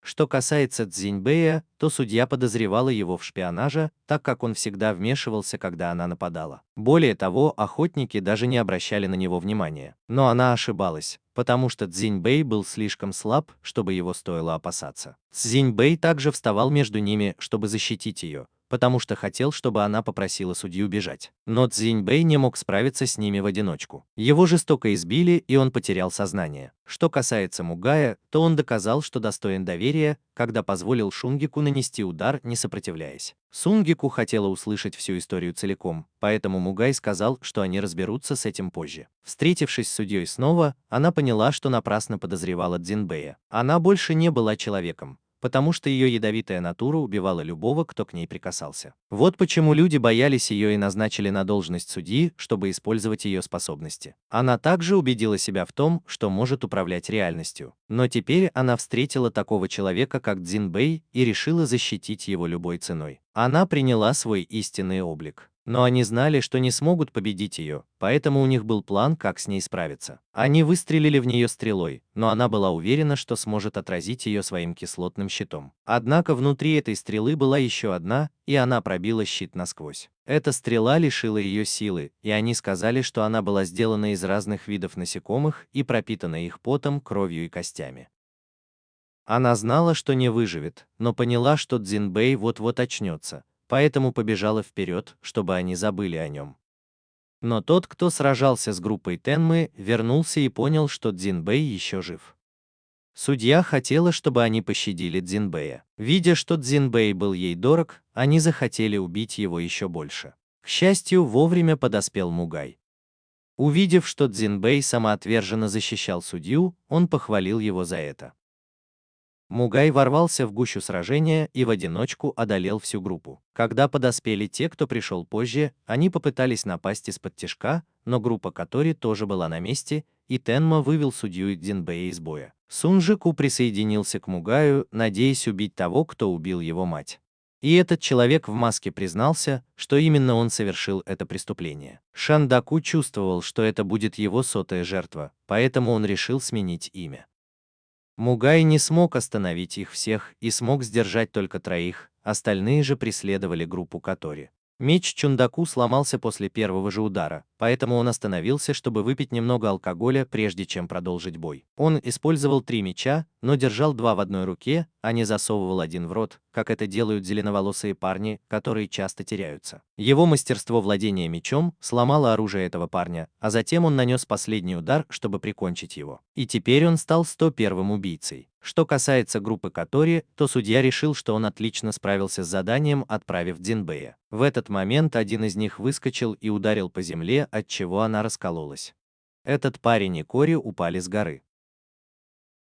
Что касается Цзиньбэя, то судья подозревала его в шпионаже, так как он всегда вмешивался, когда она нападала. Более того, охотники даже не обращали на него внимания. Но она ошибалась, потому что Цзиньбэй был слишком слаб, чтобы его стоило опасаться. Цзиньбэй также вставал между ними, чтобы защитить ее, потому что хотел, чтобы она попросила судью бежать. Но Цзиньбэй не мог справиться с ними в одиночку. Его жестоко избили, и он потерял сознание. Что касается Мугая, то он доказал, что достоин доверия, когда позволил Шунгику нанести удар, не сопротивляясь. Сунгику хотела услышать всю историю целиком, поэтому Мугай сказал, что они разберутся с этим позже. Встретившись с судьей снова, она поняла, что напрасно подозревала Цзиньбэя. Она больше не была человеком, потому что ее ядовитая натура убивала любого, кто к ней прикасался. Вот почему люди боялись ее и назначили на должность судьи, чтобы использовать ее способности. Она также убедила себя в том, что может управлять реальностью. Но теперь она встретила такого человека, как Цзиньбэй, и решила защитить его любой ценой. Она приняла свой истинный облик. Но они знали, что не смогут победить ее, поэтому у них был план, как с ней справиться. Они выстрелили в нее стрелой, но она была уверена, что сможет отразить ее своим кислотным щитом. Однако внутри этой стрелы была еще одна, и она пробила щит насквозь. Эта стрела лишила ее силы, и они сказали, что она была сделана из разных видов насекомых и пропитана их потом, кровью и костями. Она знала, что не выживет, но поняла, что Цзиньбэй вот-вот очнется, поэтому побежала вперед, чтобы они забыли о нем. Но тот, кто сражался с группой Тенмы, вернулся и понял, что Цзиньбэй еще жив. Судья хотела, чтобы они пощадили Цзиньбэя. Видя, что Цзиньбэй был ей дорог, они захотели убить его еще больше. К счастью, вовремя подоспел Мугай. Увидев, что Цзиньбэй самоотверженно защищал судью, он похвалил его за это. Мугай ворвался в гущу сражения и в одиночку одолел всю группу. Когда подоспели те, кто пришел позже, они попытались напасть из-под тишка, но группа Катори тоже была на месте, и Тенма вывел судью Цзиньбэя из боя. Сунжику присоединился к Мугаю, надеясь убить того, кто убил его мать. И этот человек в маске признался, что именно он совершил это преступление. Шандаку чувствовал, что это будет его сотая жертва, поэтому он решил сменить имя. Мугай не смог остановить их всех и смог сдержать только троих, остальные же преследовали группу Катори. Меч Чундаку сломался после первого же удара, поэтому он остановился, чтобы выпить немного алкоголя, прежде чем продолжить бой. Он использовал 3 меча, но держал 2 в одной руке, а не засовывал один в рот, как это делают зеленоволосые парни, которые часто теряются. Его мастерство владения мечом сломало оружие этого парня, а затем он нанес последний удар, чтобы прикончить его. И теперь он стал 101-м убийцей. Что касается группы Катори, то судья решил, что он отлично справился с заданием, отправив Цзиньбэя. В этот момент один из них выскочил и ударил по земле, от чего она раскололась. Этот парень и Кори упали с горы.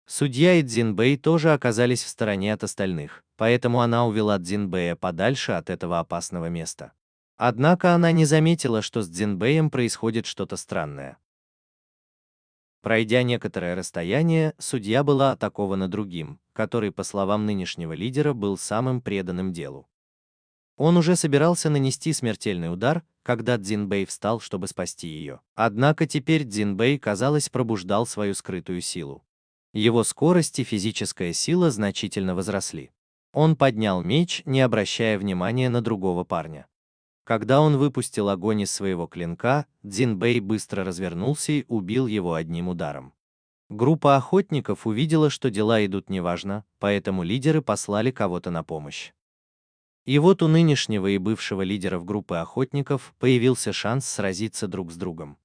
Судья и Цзиньбэй тоже оказались в стороне от остальных, поэтому она увела Цзиньбэя подальше от этого опасного места. Однако она не заметила, что с Цзиньбэем происходит что-то странное. Пройдя некоторое расстояние, судья была атакована другим, который, по словам нынешнего лидера, был самым преданным делу. Он уже собирался нанести смертельный удар, когда Цзиньбэй встал, чтобы спасти ее. Однако теперь Цзиньбэй, казалось, пробуждал свою скрытую силу. Его скорость и физическая сила значительно возросли. Он поднял меч, не обращая внимания на другого парня. Когда он выпустил огонь из своего клинка, Цзиньбэй быстро развернулся и убил его одним ударом. Группа охотников увидела, что дела идут неважно, поэтому лидеры послали кого-то на помощь. И вот у нынешнего и бывшего лидеров группы охотников появился шанс сразиться друг с другом.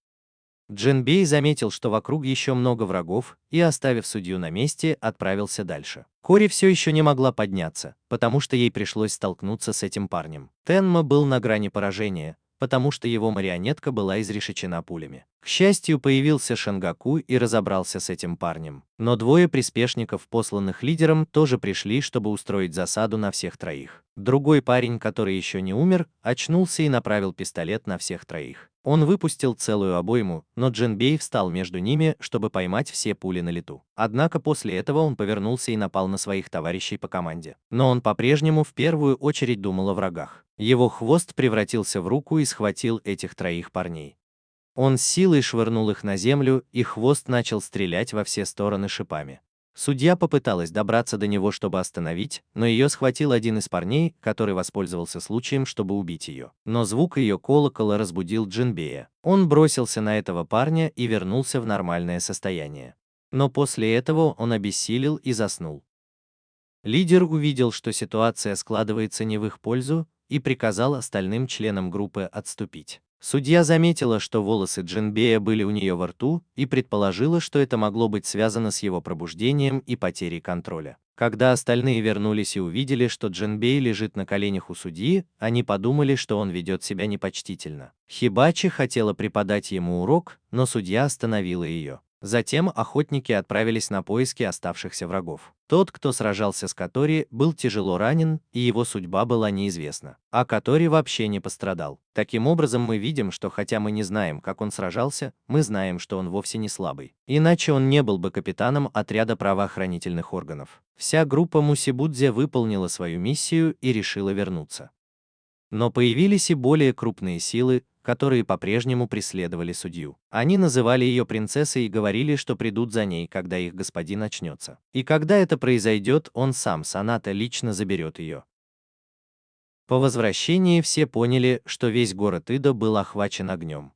Цзиньбэй заметил, что вокруг еще много врагов, и, оставив судью на месте, отправился дальше. Кори все еще не могла подняться, потому что ей пришлось столкнуться с этим парнем. Тенма был на грани поражения, потому что его марионетка была изрешечена пулями. К счастью, появился Шангаку и разобрался с этим парнем. Но 2 приспешников, посланных лидером, тоже пришли, чтобы устроить засаду на всех троих. Другой парень, который еще не умер, очнулся и направил пистолет на всех троих. Он выпустил целую обойму, но Цзиньбэй встал между ними, чтобы поймать все пули на лету. Однако после этого он повернулся и напал на своих товарищей по команде. Но он по-прежнему в первую очередь думал о врагах. Его хвост превратился в руку и схватил этих троих парней. Он с силой швырнул их на землю, и хвост начал стрелять во все стороны шипами. Судья попыталась добраться до него, чтобы остановить, но ее схватил один из парней, который воспользовался случаем, чтобы убить ее. Но звук ее колокола разбудил Джинбея. Он бросился на этого парня и вернулся в нормальное состояние. Но после этого он обессилел и заснул. Лидер увидел, что ситуация складывается не в их пользу, и приказал остальным членам группы отступить. Судья заметила, что волосы Джинбея были у нее во рту, и предположила, что это могло быть связано с его пробуждением и потерей контроля. Когда остальные вернулись и увидели, что Джинбей лежит на коленях у судьи, они подумали, что он ведет себя непочтительно. Хибачи хотела преподать ему урок, но судья остановила ее. Затем охотники отправились на поиски оставшихся врагов. Тот, кто сражался с Катори, был тяжело ранен, и его судьба была неизвестна. А Катори вообще не пострадал. Таким образом, мы видим, что хотя мы не знаем, как он сражался, мы знаем, что он вовсе не слабый. Иначе он не был бы капитаном отряда правоохранительных органов. Вся группа Мусибудзе выполнила свою миссию и решила вернуться. Но появились и более крупные силы, которые по-прежнему преследовали судью. Они называли ее принцессой и говорили, что придут за ней, когда их господин очнется. И когда это произойдет, он сам, Саната, лично заберет ее. По возвращении все поняли, что весь город Идо был охвачен огнем.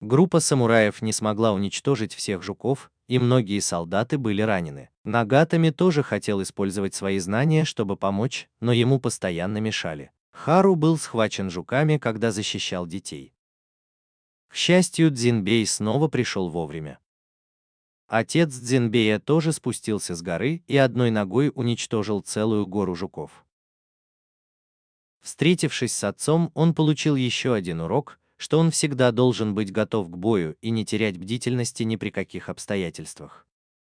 Группа самураев не смогла уничтожить всех жуков, и многие солдаты были ранены. Нагатами тоже хотел использовать свои знания, чтобы помочь, но ему постоянно мешали. Хару был схвачен жуками, когда защищал детей. К счастью, Дзинбей снова пришел вовремя. Отец Дзинбея тоже спустился с горы и одной ногой уничтожил целую гору жуков. Встретившись с отцом, он получил еще один урок, что он всегда должен быть готов к бою и не терять бдительности ни при каких обстоятельствах.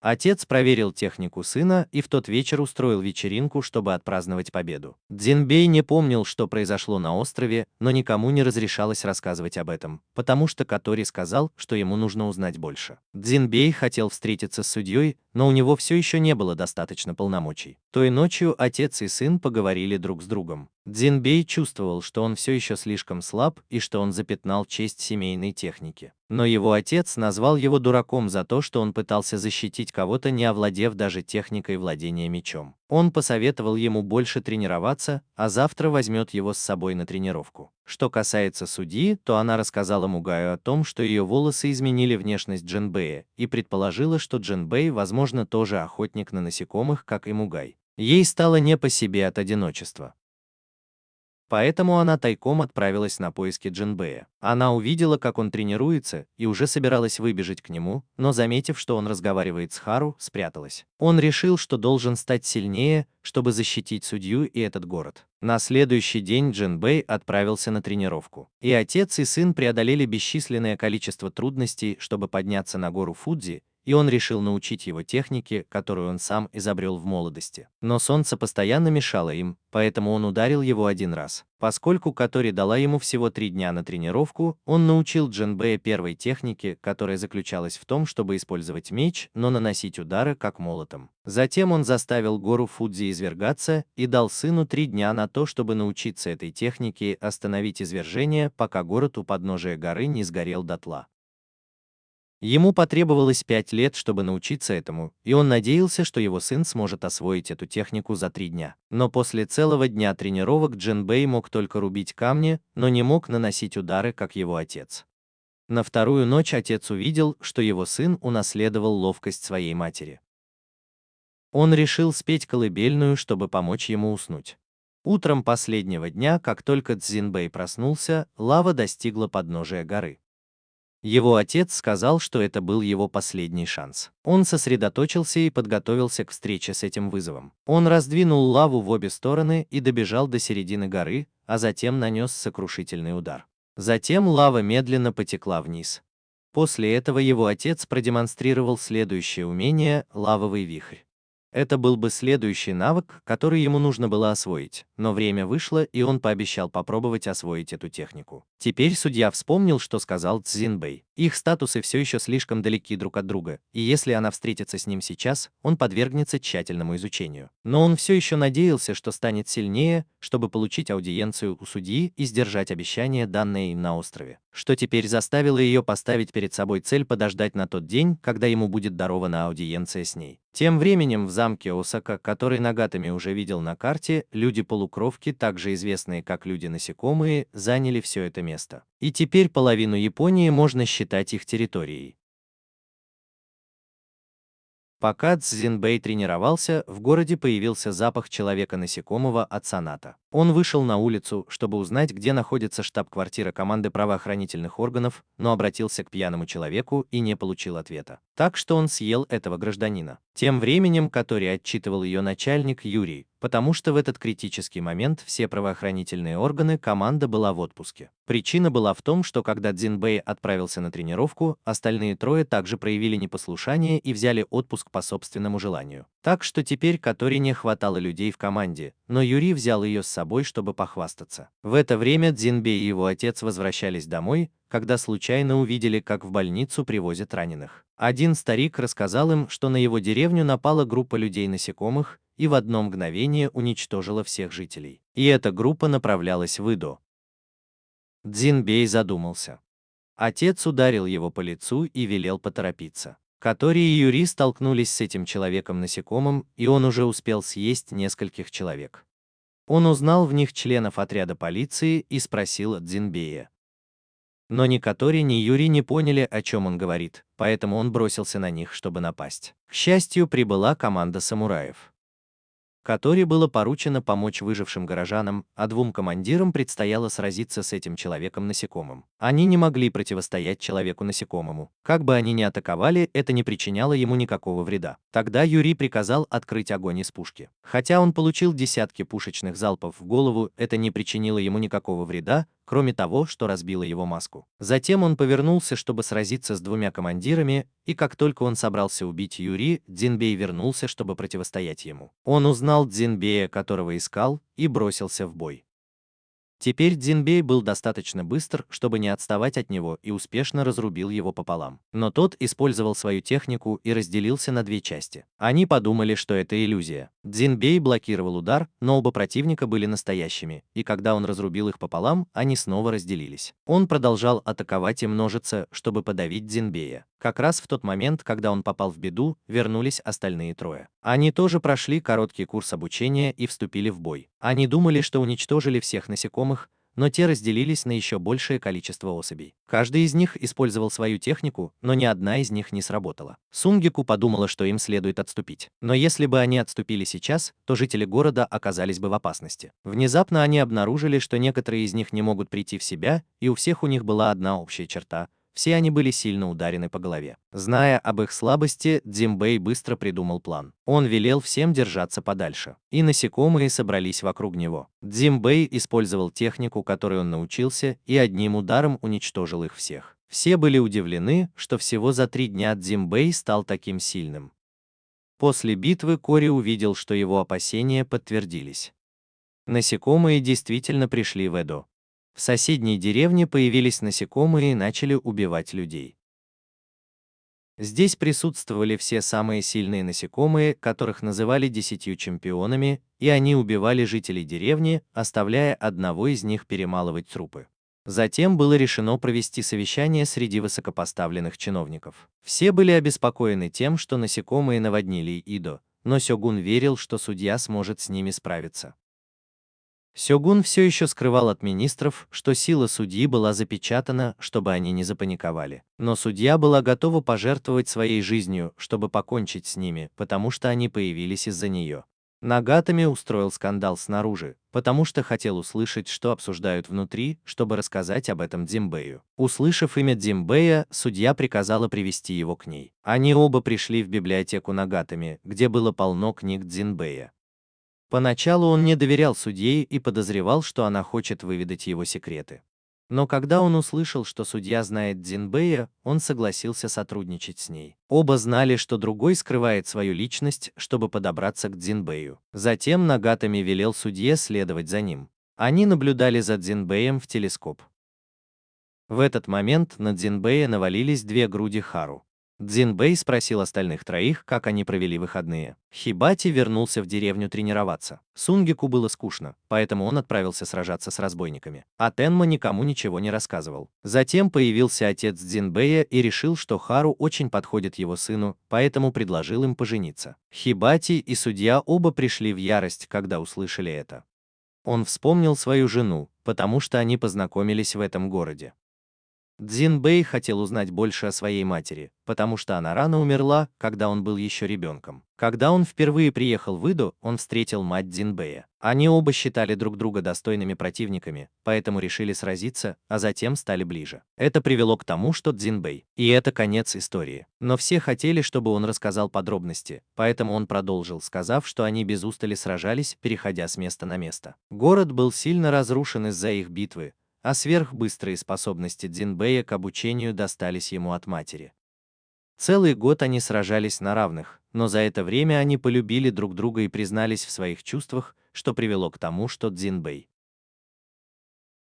Отец проверил технику сына и в тот вечер устроил вечеринку, чтобы отпраздновать победу. Дзинбей не помнил, что произошло на острове, но никому не разрешалось рассказывать об этом, потому что Катори сказал, что ему нужно узнать больше. Дзинбей хотел встретиться с судьей, но у него все еще не было достаточно полномочий. Той ночью отец и сын поговорили друг с другом. Дзинбей чувствовал, что он все еще слишком слаб и что он запятнал честь семейной техники. Но его отец назвал его дураком за то, что он пытался защитить кого-то, не овладев даже техникой владения мечом. Он посоветовал ему больше тренироваться, а завтра возьмет его с собой на тренировку. Что касается судьи, то она рассказала Мугаю о том, что ее волосы изменили внешность Джинбея, и предположила, что Джинбей, возможно, тоже охотник на насекомых, как и Мугай. Ей стало не по себе от одиночества. Поэтому она тайком отправилась на поиски Джинбея. Она увидела, как он тренируется, и уже собиралась выбежать к нему, но, заметив, что он разговаривает с Хару, спряталась. Он решил, что должен стать сильнее, чтобы защитить судью и этот город. На следующий день Джинбей отправился на тренировку. И отец и сын преодолели бесчисленное количество трудностей, чтобы подняться на гору Фудзи, и он решил научить его технике, которую он сам изобрел в молодости. Но солнце постоянно мешало им, поэтому он ударил его один раз. Поскольку Катори дала ему всего 3 дня на тренировку, он научил Джинбея первой технике, которая заключалась в том, чтобы использовать меч, но наносить удары как молотом. Затем он заставил гору Фудзи извергаться и дал сыну 3 дня на то, чтобы научиться этой технике остановить извержение, пока город у подножия горы не сгорел дотла. Ему потребовалось 5 лет, чтобы научиться этому, и он надеялся, что его сын сможет освоить эту технику за 3 дня. Но после целого дня тренировок Джинбей мог только рубить камни, но не мог наносить удары, как его отец. На вторую ночь отец увидел, что его сын унаследовал ловкость своей матери. Он решил спеть колыбельную, чтобы помочь ему уснуть. Утром последнего дня, как только Дзинбей проснулся, лава достигла подножия горы. Его отец сказал, что это был его последний шанс. Он сосредоточился и подготовился к встрече с этим вызовом. Он раздвинул лаву в обе стороны и добежал до середины горы, а затем нанес сокрушительный удар. Затем лава медленно потекла вниз. После этого его отец продемонстрировал следующее умение – лавовый вихрь. Это был бы следующий навык, который ему нужно было освоить, но время вышло, и он пообещал попробовать освоить эту технику. Теперь судья вспомнил, что сказал Цзинбэй. Их статусы все еще слишком далеки друг от друга, и если она встретится с ним сейчас, он подвергнется тщательному изучению. Но он все еще надеялся, что станет сильнее, чтобы получить аудиенцию у судьи и сдержать обещание, данное им на острове. что теперь заставило ее поставить перед собой цель подождать на тот день, когда ему будет дарована аудиенция с ней. Тем временем в замке Осака, который Нагатами уже видел на карте, люди-полукровки, также известные как люди-насекомые, заняли все это место. И теперь половину Японии можно считать их территорией. Пока Цзинбэй тренировался, в городе появился запах человека-насекомого от Саната. Он вышел на улицу, чтобы узнать, где находится штаб-квартира команды правоохранительных органов, но обратился к пьяному человеку и не получил ответа. Так что он съел этого гражданина. Тем временем Катори отчитывал ее начальник Юрий, потому что в этот критический момент все правоохранительные органы команда была в отпуске. Причина была в том, что когда Цзинбэй отправился на тренировку, остальные трое также проявили непослушание и взяли отпуск по собственному желанию. Так что теперь Катори не хватало людей в команде, но Юрий взял ее с собой, чтобы похвастаться. В это время Цзинбэй и его отец возвращались домой, когда случайно увидели, как в больницу привозят раненых. Один старик рассказал им, что на его деревню напала группа людей-насекомых и в одно мгновение уничтожила всех жителей. И эта группа направлялась в Идо. Цзинбэй задумался. Отец ударил его по лицу и велел поторопиться. Катори и Юри столкнулись с этим человеком-насекомым, и он уже успел съесть нескольких человек. Он узнал в них членов отряда полиции и спросил Цзинбэя. Но ни Катори, ни Юри не поняли, о чем он говорит, поэтому он бросился на них, чтобы напасть. К счастью, прибыла команда самураев. Катори было поручено помочь выжившим горожанам, а двум командирам предстояло сразиться с этим человеком-насекомым. Они не могли противостоять человеку-насекомому. Как бы они ни атаковали, это не причиняло ему никакого вреда. Тогда Юри приказал открыть огонь из пушки. Хотя он получил десятки пушечных залпов в голову, это не причинило ему никакого вреда, кроме того, что разбило его маску. Затем он повернулся, чтобы сразиться с двумя командирами, и как только он собрался убить Юри, Цзинбэй вернулся, чтобы противостоять ему. Он узнал Цзинбэя, которого искал, и бросился в бой. Теперь Цзинбэй был достаточно быстр, чтобы не отставать от него, и успешно разрубил его пополам. Но тот использовал свою технику и разделился на две части. Они подумали, что это иллюзия. Цзинбэй блокировал удар, но оба противника были настоящими, и когда он разрубил их пополам, они снова разделились. Он продолжал атаковать и множиться, чтобы подавить Цзинбэя. Как раз в тот момент, когда он попал в беду, вернулись остальные трое. Они тоже прошли короткий курс обучения и вступили в бой. Они думали, что уничтожили всех насекомых, но те разделились на еще большее количество особей. Каждый из них использовал свою технику, но ни одна из них не сработала. Сунгику подумала, что им следует отступить. Но если бы они отступили сейчас, то жители города оказались бы в опасности. Внезапно они обнаружили, что некоторые из них не могут прийти в себя, и у всех у них была одна общая черта – все они были сильно ударены по голове. Зная об их слабости, Цзинбэй быстро придумал план. Он велел всем держаться подальше, и насекомые собрались вокруг него. Цзинбэй использовал технику, которой он научился, и одним ударом уничтожил их всех. Все были удивлены, что всего за 3 дня Цзинбэй стал таким сильным. После битвы Кори увидел, что его опасения подтвердились. Насекомые действительно пришли в Эдо. В соседней деревне появились насекомые и начали убивать людей. Здесь присутствовали все самые сильные насекомые, которых называли 10 чемпионами, и они убивали жителей деревни, оставляя одного из них перемалывать трупы. Затем было решено провести совещание среди высокопоставленных чиновников. Все были обеспокоены тем, что насекомые наводнили Идо, но Сёгун верил, что судья сможет с ними справиться. Сёгун все еще скрывал от министров, что сила судьи была запечатана, чтобы они не запаниковали. Но судья была готова пожертвовать своей жизнью, чтобы покончить с ними, потому что они появились из-за нее. Нагатами устроил скандал снаружи, потому что хотел услышать, что обсуждают внутри, чтобы рассказать об этом Цзинбэю. Услышав имя Цзинбэя, судья приказала привести его к ней. Они оба пришли в библиотеку Нагатами, где было полно книг Цзинбэя. Поначалу он не доверял судье и подозревал, что она хочет выведать его секреты. Но когда он услышал, что судья знает Цзинбэя, он согласился сотрудничать с ней. Оба знали, что другой скрывает свою личность, чтобы подобраться к Цзинбэю. Затем Нагатами велел судье следовать за ним. Они наблюдали за Цзинбэем в телескоп. В этот момент на Цзинбэя навалились 2 груди Хару. Цзиньбэй спросил остальных троих, как они провели выходные. Хибати вернулся в деревню тренироваться. Сунгику было скучно, поэтому он отправился сражаться с разбойниками. А Тенма никому ничего не рассказывал. Затем появился отец Цзиньбэя и решил, что Хару очень подходит его сыну, поэтому предложил им пожениться. Хибати и судья оба пришли в ярость, когда услышали это. Он вспомнил свою жену, потому что они познакомились в этом городе. Цзиньбэй хотел узнать больше о своей матери, потому что она рано умерла, когда он был еще ребенком. Когда он впервые приехал в Иду, он встретил мать Цзиньбэя. Они оба считали друг друга достойными противниками, поэтому решили сразиться, а затем стали ближе. Это привело к тому, что Цзиньбэй. И это конец истории. Но все хотели, чтобы он рассказал подробности, поэтому он продолжил, сказав, что они без устали сражались, переходя с места на место. Город был сильно разрушен из-за их битвы, а сверхбыстрые способности Цзиньбэя к обучению достались ему от матери. Целый год они сражались на равных, но за это время они полюбили друг друга и признались в своих чувствах, что привело к тому, что Цзиньбэй.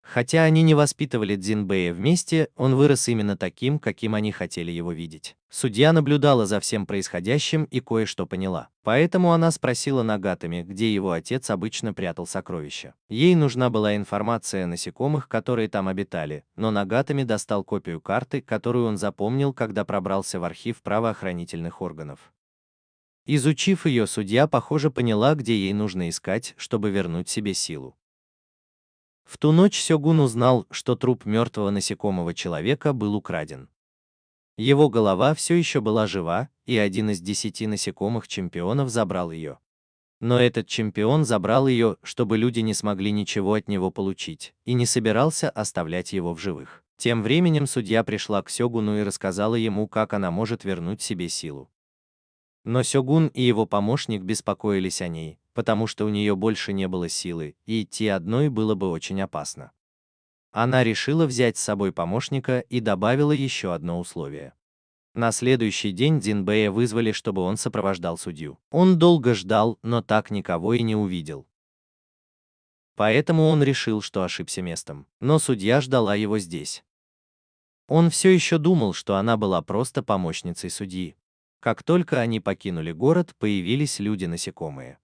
Хотя они не воспитывали Цзиньбэя вместе, он вырос именно таким, каким они хотели его видеть. Судья наблюдала за всем происходящим и кое-что поняла. Поэтому она спросила Нагатами, где его отец обычно прятал сокровища. Ей нужна была информация о насекомых, которые там обитали, но Нагатами достал копию карты, которую он запомнил, когда пробрался в архив правоохранительных органов. Изучив ее, судья, похоже, поняла, где ей нужно искать, чтобы вернуть себе силу. В ту ночь Сёгун узнал, что труп мертвого насекомого человека был украден. Его голова все еще была жива, и один из 10 насекомых чемпионов забрал ее. Но этот чемпион забрал ее, чтобы люди не смогли ничего от него получить, и не собирался оставлять его в живых. Тем временем судья пришла к Сёгуну и рассказала ему, как она может вернуть себе силу. Но Сёгун и его помощник беспокоились о ней, потому что у нее больше не было силы, и идти одной было бы очень опасно. Она решила взять с собой помощника и добавила еще одно условие. На следующий день Цзиньбэя вызвали, чтобы он сопровождал судью. Он долго ждал, но так никого и не увидел. Поэтому он решил, что ошибся местом, но судья ждала его здесь. Он все еще думал, что она была просто помощницей судьи. Как только они покинули город, появились люди-насекомые.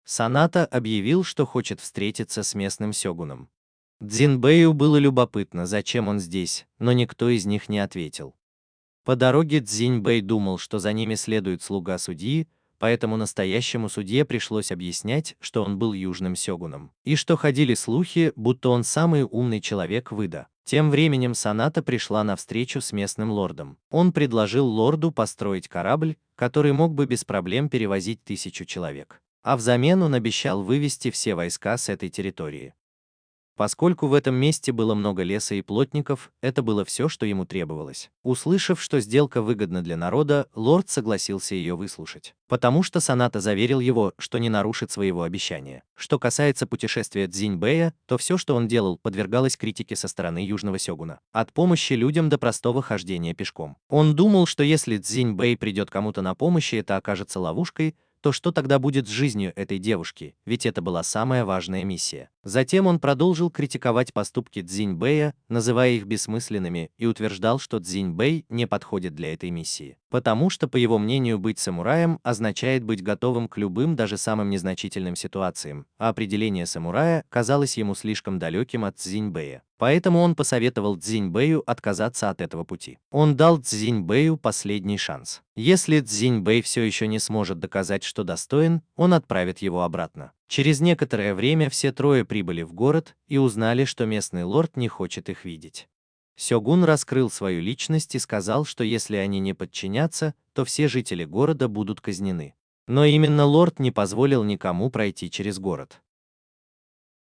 Саната объявил, что хочет встретиться с местным сёгуном. Цзиньбэю было любопытно, зачем он здесь, но никто из них не ответил. По дороге Цзиньбэй думал, что за ними следует слуга судьи, поэтому настоящему судье пришлось объяснять, что он был южным сёгуном, и что ходили слухи, будто он самый умный человек в Ида. Тем временем Саната пришла на встречу с местным лордом. Он предложил лорду построить корабль, который мог бы без проблем перевозить 1000 человек. А взамен он обещал вывести все войска с этой территории. Поскольку в этом месте было много леса и плотников, это было все, что ему требовалось. Услышав, что сделка выгодна для народа, лорд согласился ее выслушать, потому что Саната заверил его, что не нарушит своего обещания. Что касается путешествия Цзиньбэя, то все, что он делал, подвергалось критике со стороны южного сёгуна. От помощи людям до простого хождения пешком. Он думал, что если Цзиньбэй придет кому-то на помощь и это окажется ловушкой, то что тогда будет с жизнью этой девушки, ведь это была самая важная миссия. Затем он продолжил критиковать поступки Цзиньбэя, называя их бессмысленными, и утверждал, что Цзиньбэй не подходит для этой миссии, потому что, по его мнению, быть самураем означает быть готовым к любым, даже самым незначительным ситуациям, а определение самурая казалось ему слишком далеким от Цзиньбэя. Поэтому он посоветовал Цзиньбэю отказаться от этого пути. Он дал Цзиньбэю последний шанс. Если Цзиньбэй все еще не сможет доказать, что достоин, он отправит его обратно. Через некоторое время все трое прибыли в город и узнали, что местный лорд не хочет их видеть. Сёгун раскрыл свою личность и сказал, что если они не подчинятся, то все жители города будут казнены. Но именно лорд не позволил никому пройти через город.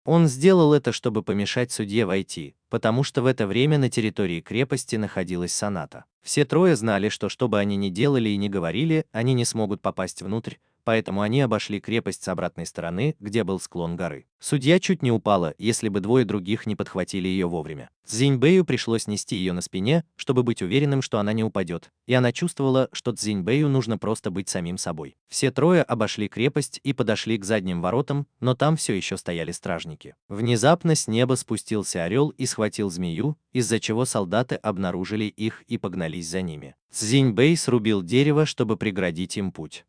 Он сделал это, чтобы помешать судье войти, потому что в это время на территории крепости находилась Саната. Все трое знали, что бы они ни делали и ни говорили, они не смогут попасть внутрь, поэтому они обошли крепость с обратной стороны, где был склон горы. Судья чуть не упала, если бы двое других не подхватили ее вовремя. Цзиньбэю пришлось нести ее на спине, чтобы быть уверенным, что она не упадет, и она чувствовала, что Цзиньбэю нужно просто быть самим собой. Все трое обошли крепость и подошли к задним воротам, но там все еще стояли стражники. Внезапно с неба спустился орел и схватил змею, из-за чего солдаты обнаружили их и погнались за ними. Цзиньбэй срубил дерево, чтобы преградить им путь.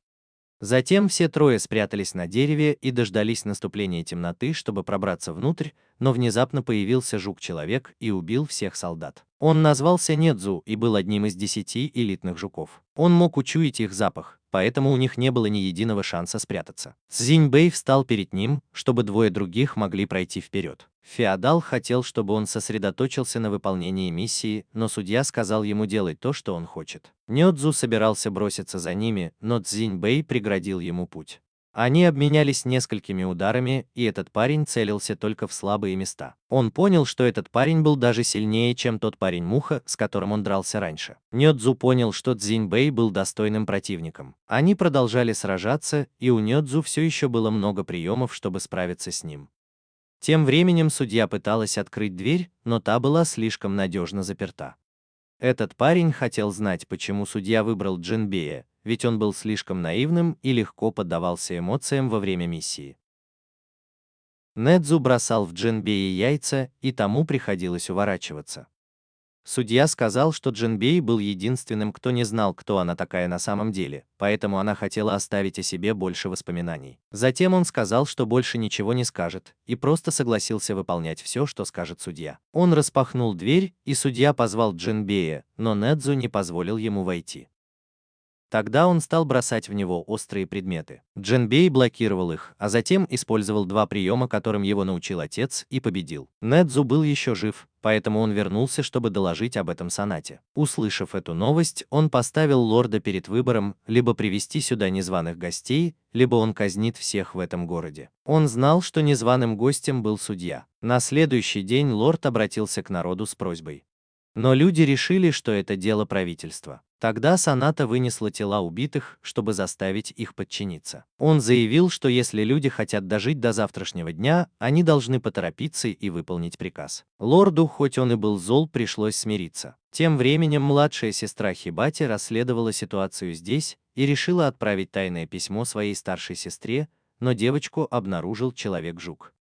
Затем все трое спрятались на дереве и дождались наступления темноты, чтобы пробраться внутрь, но внезапно появился жук-человек и убил всех солдат. Он назвался Недзу и был одним из 10 элитных жуков. Он мог учуять их запах, поэтому у них не было ни единого шанса спрятаться. Цзиньбэй встал перед ним, чтобы двое других могли пройти вперед. Феодал хотел, чтобы он сосредоточился на выполнении миссии, но судья сказал ему делать то, что он хочет. Недзу собирался броситься за ними, но Цзиньбэй преградил ему путь. Они обменялись несколькими ударами, и этот парень целился только в слабые места. Он понял, что этот парень был даже сильнее, чем тот парень-муха, с которым он дрался раньше. Недзу понял, что Цзиньбэй был достойным противником. Они продолжали сражаться, и у Недзу все еще было много приемов, чтобы справиться с ним. Тем временем судья пыталась открыть дверь, но та была слишком надежно заперта. Этот парень хотел знать, почему судья выбрал Джинбея, ведь он был слишком наивным и легко поддавался эмоциям во время миссии. Недзу бросал в Джинбея яйца, и тому приходилось уворачиваться. Судья сказал, что Джинбей был единственным, кто не знал, кто она такая на самом деле, поэтому она хотела оставить о себе больше воспоминаний. Затем он сказал, что больше ничего не скажет, и просто согласился выполнять все, что скажет судья. Он распахнул дверь, и судья позвал Джинбея, но Недзу не позволил ему войти. Тогда он стал бросать в него острые предметы. Джинбей блокировал их, а затем использовал два приема, которым его научил отец, и победил. Недзу был еще жив, поэтому он вернулся, чтобы доложить об этом Санате. Услышав эту новость, он поставил лорда перед выбором либо привести сюда незваных гостей, либо он казнит всех в этом городе. Он знал, что незваным гостем был судья. На следующий день лорд обратился к народу с просьбой. Но люди решили, что это дело правительства. Тогда Саната вынесла тела убитых, чтобы заставить их подчиниться. Он заявил, что если люди хотят дожить до завтрашнего дня, они должны поторопиться и выполнить приказ. Лорду, хоть он и был зол, пришлось смириться. Тем временем младшая сестра Хибати расследовала ситуацию здесь и решила отправить тайное письмо своей старшей сестре, но девочку обнаружил Человек-жук.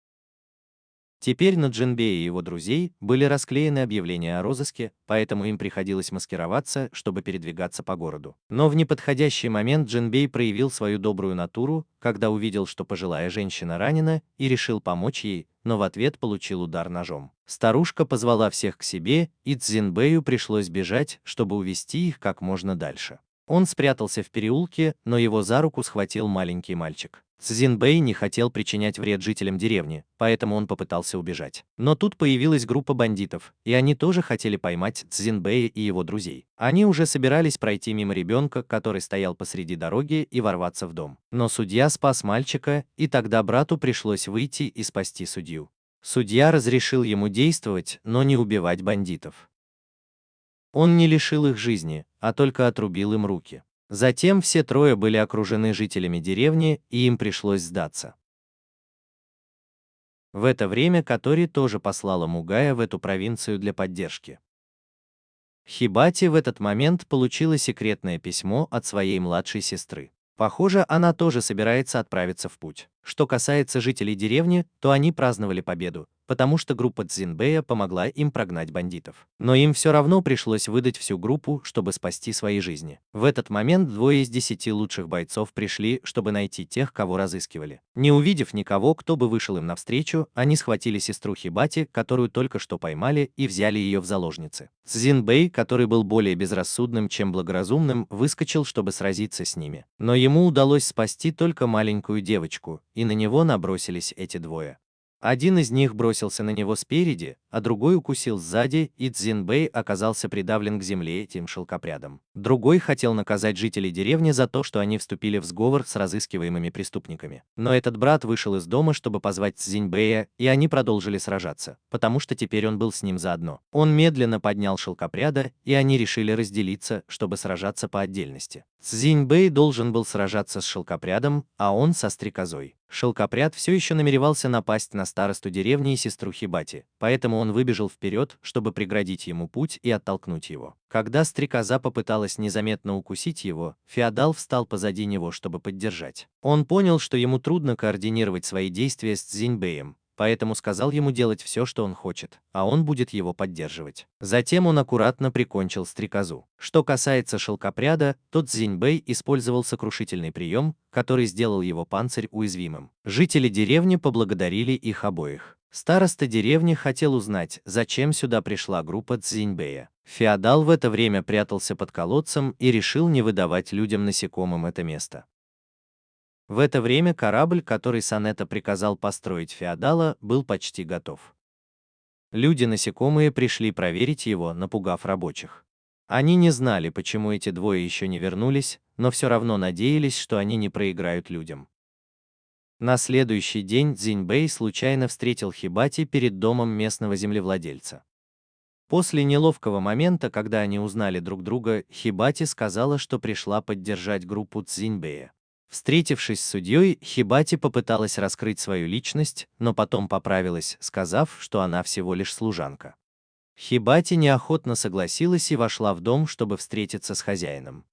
Теперь на Джинбея и его друзей были расклеены объявления о розыске, поэтому им приходилось маскироваться, чтобы передвигаться по городу. Но в неподходящий момент Джинбей проявил свою добрую натуру, когда увидел, что пожилая женщина ранена, и решил помочь ей, но в ответ получил удар ножом. Старушка позвала всех к себе, и Цзиньбэю пришлось бежать, чтобы увести их как можно дальше. Он спрятался в переулке, но его за руку схватил маленький мальчик. Цзиньбэй не хотел причинять вред жителям деревни, поэтому он попытался убежать. Но тут появилась группа бандитов, и они тоже хотели поймать Цзиньбэя и его друзей. Они уже собирались пройти мимо ребенка, который стоял посреди дороги, и ворваться в дом. Но судья спас мальчика, и тогда брату пришлось выйти и спасти судью. Судья разрешил ему действовать, но не убивать бандитов. Он не лишил их жизни, а только отрубил им руки. Затем все трое были окружены жителями деревни, и им пришлось сдаться. В это время Катори тоже послала Мугая в эту провинцию для поддержки. Хибати в этот момент получила секретное письмо от своей младшей сестры. Похоже, она тоже собирается отправиться в путь. Что касается жителей деревни, то они праздновали победу, потому что группа Цзиньбэя помогла им прогнать бандитов. Но им все равно пришлось выдать всю группу, чтобы спасти свои жизни. В этот момент двое из 10 лучших бойцов пришли, чтобы найти тех, кого разыскивали. Не увидев никого, кто бы вышел им навстречу, они схватили сестру Хибати, которую только что поймали, и взяли ее в заложницы. Цзиньбэй, который был более безрассудным, чем благоразумным, выскочил, чтобы сразиться с ними. Но ему удалось спасти только маленькую девочку, и на него набросились эти двое. Один из них бросился на него спереди, а другой укусил сзади, и Цзиньбэй оказался придавлен к земле этим шелкопрядом. Другой хотел наказать жителей деревни за то, что они вступили в сговор с разыскиваемыми преступниками. Но этот брат вышел из дома, чтобы позвать Цзиньбэя, и они продолжили сражаться, потому что теперь он был с ним заодно. Он медленно поднял шелкопряда, и они решили разделиться, чтобы сражаться по отдельности. Цзиньбэй должен был сражаться с шелкопрядом, а он со стрекозой. Шелкопряд все еще намеревался напасть на старосту деревни и сестру Хибати, поэтому он выбежал вперед, чтобы преградить ему путь и оттолкнуть его. Когда стрекоза попыталась незаметно укусить его, феодал встал позади него, чтобы поддержать. Он понял, что ему трудно координировать свои действия с Цзиньбэем, поэтому сказал ему делать все, что он хочет, а он будет его поддерживать. Затем он аккуратно прикончил стрекозу. Что касается шелкопряда, то Цзиньбэй использовал сокрушительный прием, который сделал его панцирь уязвимым. Жители деревни поблагодарили их обоих. Староста деревни хотел узнать, зачем сюда пришла группа Цзиньбэя. Феодал в это время прятался под колодцем и решил не выдавать людям-насекомым это место. В это время корабль, который Санета приказал построить феодала, был почти готов. Люди-насекомые пришли проверить его, напугав рабочих. Они не знали, почему эти двое еще не вернулись, но все равно надеялись, что они не проиграют людям. На следующий день Цзиньбэй случайно встретил Хибати перед домом местного землевладельца. После неловкого момента, когда они узнали друг друга, Хибати сказала, что пришла поддержать группу Цзиньбэя. Встретившись с судьей, Хибати попыталась раскрыть свою личность, но потом поправилась, сказав, что она всего лишь служанка. Хибати неохотно согласилась и вошла в дом, чтобы встретиться с хозяином.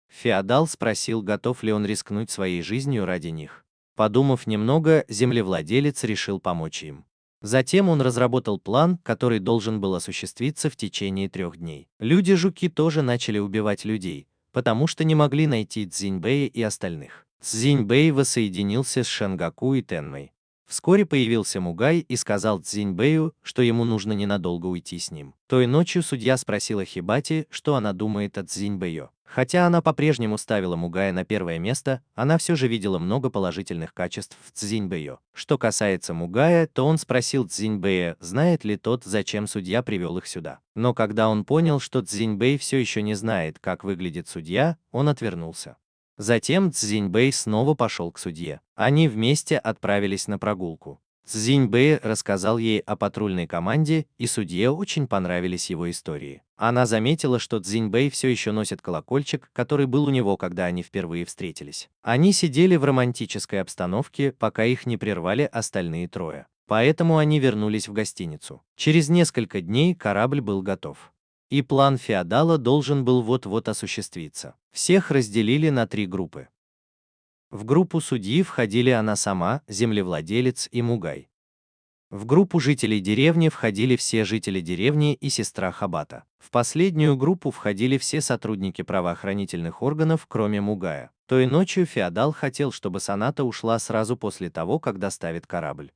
Феодал спросил, готов ли он рискнуть своей жизнью ради них. Подумав немного, землевладелец решил помочь им. Затем он разработал план, который должен был осуществиться в течение 3 дней. Люди-жуки тоже начали убивать людей, потому что не могли найти Цзиньбэя и остальных. Цзиньбэй воссоединился с Шенгаку и Тенмэй. Вскоре появился Мугай и сказал Цзиньбэю, что ему нужно ненадолго уйти с ним. Той ночью судья спросила Хибати, что она думает о Цзиньбэю. Хотя она по-прежнему ставила Мугая на первое место, она все же видела много положительных качеств в Цзиньбэю. Что касается Мугая, то он спросил Цзиньбэя, знает ли тот, зачем судья привел их сюда. Но когда он понял, что Цзиньбэй все еще не знает, как выглядит судья, он отвернулся. Затем Цзиньбэй снова пошел к судье. Они вместе отправились на прогулку. Цзиньбэй рассказал ей о патрульной команде, и судье очень понравились его истории. Она заметила, что Цзиньбэй все еще носит колокольчик, который был у него, когда они впервые встретились. Они сидели в романтической обстановке, пока их не прервали остальные трое. Поэтому они вернулись в гостиницу. Через несколько дней корабль был готов. И план феодала должен был вот-вот осуществиться. Всех разделили на 3 группы. В группу судьи входили она сама, землевладелец и Мугай. В группу жителей деревни входили все жители деревни и сестра Хабата. В последнюю группу входили все сотрудники правоохранительных органов, кроме Мугая. Той ночью феодал хотел, чтобы Саната ушла сразу после того, как доставит корабль.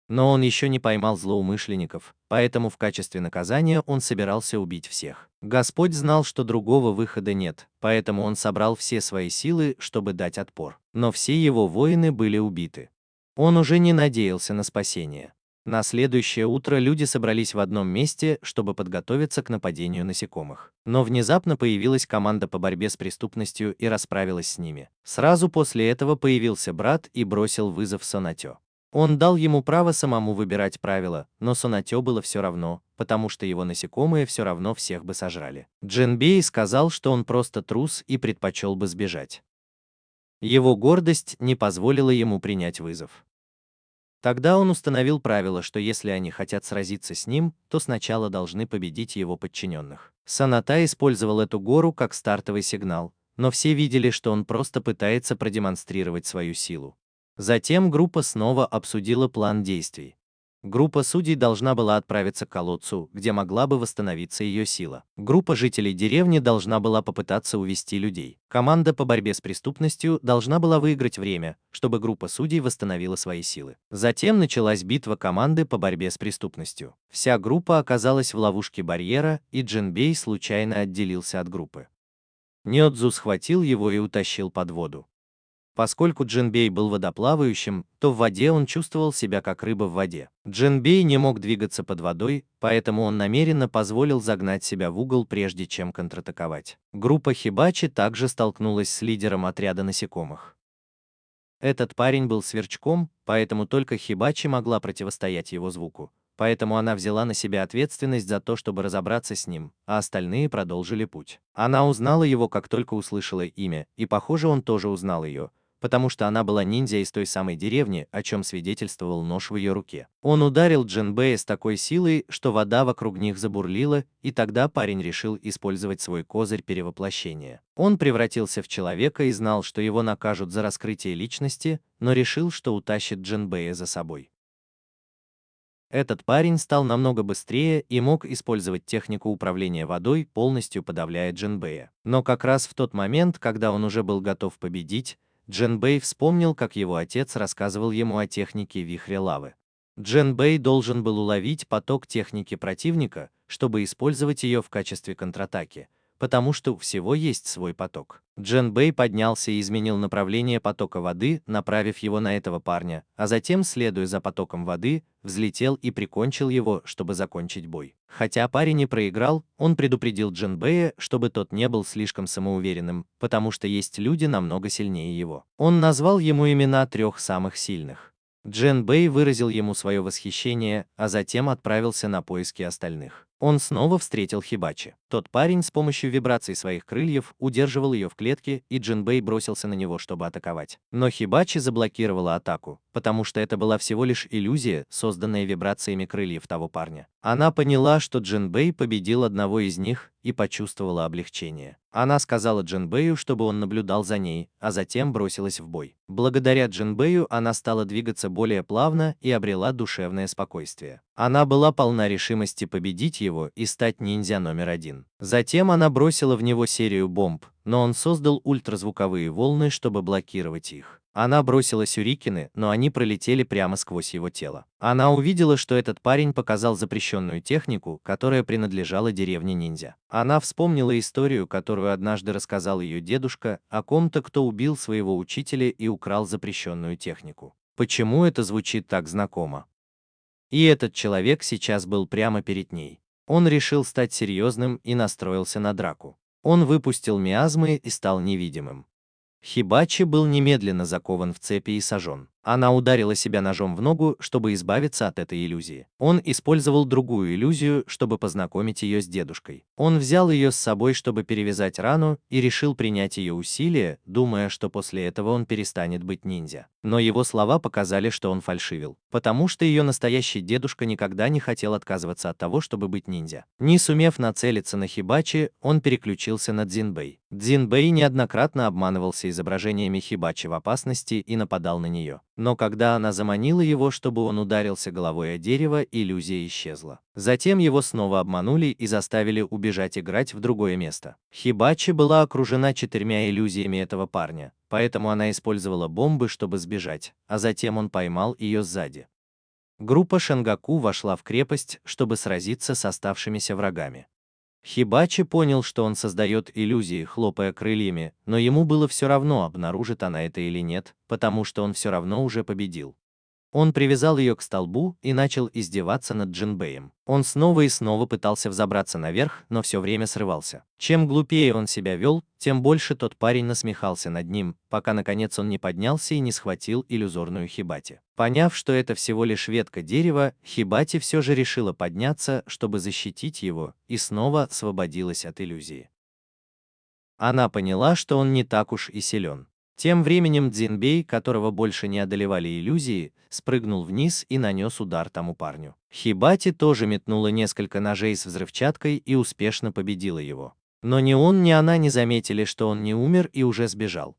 Но он еще не поймал злоумышленников, поэтому в качестве наказания он собирался убить всех. Господь знал, что другого выхода нет, поэтому он собрал все свои силы, чтобы дать отпор. Но все его воины были убиты. Он уже не надеялся на спасение. На следующее утро люди собрались в одном месте, чтобы подготовиться к нападению насекомых. Но внезапно появилась команда по борьбе с преступностью и расправилась с ними. Сразу после этого появился брат и бросил вызов Сонатё. Он дал ему право самому выбирать правила, но Сонатё было все равно, потому что его насекомые все равно всех бы сожрали. Джинбей сказал, что он просто трус и предпочел бы сбежать. Его гордость не позволила ему принять вызов. Тогда он установил правило, что если они хотят сразиться с ним, то сначала должны победить его подчиненных. Саната использовал эту гору как стартовый сигнал, но все видели, что он просто пытается продемонстрировать свою силу. Затем группа снова обсудила план действий. Группа судей должна была отправиться к колодцу, где могла бы восстановиться ее сила. Группа жителей деревни должна была попытаться увести людей. Команда по борьбе с преступностью должна была выиграть время, чтобы группа судей восстановила свои силы. Затем началась битва команды по борьбе с преступностью. Вся группа оказалась в ловушке барьера, и Джинбей случайно отделился от группы. Нёдзу схватил его и утащил под воду. Поскольку Джинбей был водоплавающим, то в воде он чувствовал себя как рыба в воде. Джинбей не мог двигаться под водой, поэтому он намеренно позволил загнать себя в угол, прежде чем контратаковать. Группа Хибачи также столкнулась с лидером отряда насекомых. Этот парень был сверчком, поэтому только Хибачи могла противостоять его звуку. Поэтому она взяла на себя ответственность за то, чтобы разобраться с ним, а остальные продолжили путь. Она узнала его, как только услышала имя, и, похоже, он тоже узнал ее, потому что она была ниндзя из той самой деревни, о чем свидетельствовал нож в ее руке. Он ударил Джинбэя с такой силой, что вода вокруг них забурлила, и тогда парень решил использовать свой козырь перевоплощения. Он превратился в человека и знал, что его накажут за раскрытие личности, но решил, что утащит Джинбэя за собой. Этот парень стал намного быстрее и мог использовать технику управления водой, полностью подавляя Джинбэя. Но как раз в тот момент, когда он уже был готов победить, Джинбэй вспомнил, как его отец рассказывал ему о технике вихря лавы. Джинбэй должен был уловить поток техники противника, чтобы использовать ее в качестве контратаки, потому что у всего есть свой поток. Джинбэй поднялся и изменил направление потока воды, направив его на этого парня, а затем, следуя за потоком воды, взлетел и прикончил его, чтобы закончить бой. Хотя парень и проиграл, он предупредил Джинбэя, чтобы тот не был слишком самоуверенным, потому что есть люди намного сильнее его. Он назвал ему имена 3 самых сильных. Джинбэй выразил ему свое восхищение, а затем отправился на поиски остальных. Он снова встретил Хибачи. Тот парень с помощью вибраций своих крыльев удерживал ее в клетке, и Джинбэй бросился на него, чтобы атаковать. Но Хибачи заблокировала атаку, потому что это была всего лишь иллюзия, созданная вибрациями крыльев того парня. Она поняла, что Джинбэй победил одного из них, и почувствовала облегчение. Она сказала Джинбэю, чтобы он наблюдал за ней, а затем бросилась в бой. Благодаря Джинбэю она стала двигаться более плавно и обрела душевное спокойствие. Она была полна решимости победить его и стать ниндзя номер 1. Затем она бросила в него серию бомб, но он создал ультразвуковые волны, чтобы блокировать их. Она бросила сюрикены, но они пролетели прямо сквозь его тело. Она увидела, что этот парень показал запрещенную технику, которая принадлежала деревне ниндзя. Она вспомнила историю, которую однажды рассказал ее дедушка, о ком-то, кто убил своего учителя и украл запрещенную технику. Почему это звучит так знакомо? И этот человек сейчас был прямо перед ней. Он решил стать серьезным и настроился на драку. Он выпустил миазмы и стал невидимым. Хибачи был немедленно закован в цепи и сожжен. Она ударила себя ножом в ногу, чтобы избавиться от этой иллюзии. Он использовал другую иллюзию, чтобы познакомить ее с дедушкой. Он взял ее с собой, чтобы перевязать рану, и решил принять ее усилия, думая, что после этого он перестанет быть ниндзя. Но его слова показали, что он фальшивил, потому что ее настоящий дедушка никогда не хотел отказываться от того, чтобы быть ниндзя. Не сумев нацелиться на Хибачи, он переключился на Дзинбэй. Дзинбэй неоднократно обманывался изображениями Хибачи в опасности и нападал на нее. Но когда она заманила его, чтобы он ударился головой о дерево, иллюзия исчезла. Затем его снова обманули и заставили убежать играть в другое место. Хибачи была окружена 4 иллюзиями этого парня, поэтому она использовала бомбы, чтобы сбежать, а затем он поймал ее сзади. Группа Шенгаку вошла в крепость, чтобы сразиться с оставшимися врагами. Хибачи понял, что он создает иллюзии, хлопая крыльями, но ему было все равно, обнаружит она это или нет, потому что он все равно уже победил. Он привязал ее к столбу и начал издеваться над Джинбэем. Он снова и снова пытался взобраться наверх, но все время срывался. Чем глупее он себя вел, тем больше тот парень насмехался над ним, пока наконец он не поднялся и не схватил иллюзорную Хибати. Поняв, что это всего лишь ветка дерева, Хибати все же решила подняться, чтобы защитить его, и снова освободилась от иллюзии. Она поняла, что он не так уж и силен. Тем временем Дзинбэй, которого больше не одолевали иллюзии, спрыгнул вниз и нанес удар тому парню. Хибати тоже метнула несколько ножей с взрывчаткой и успешно победила его. Но ни он, ни она не заметили, что он не умер и уже сбежал.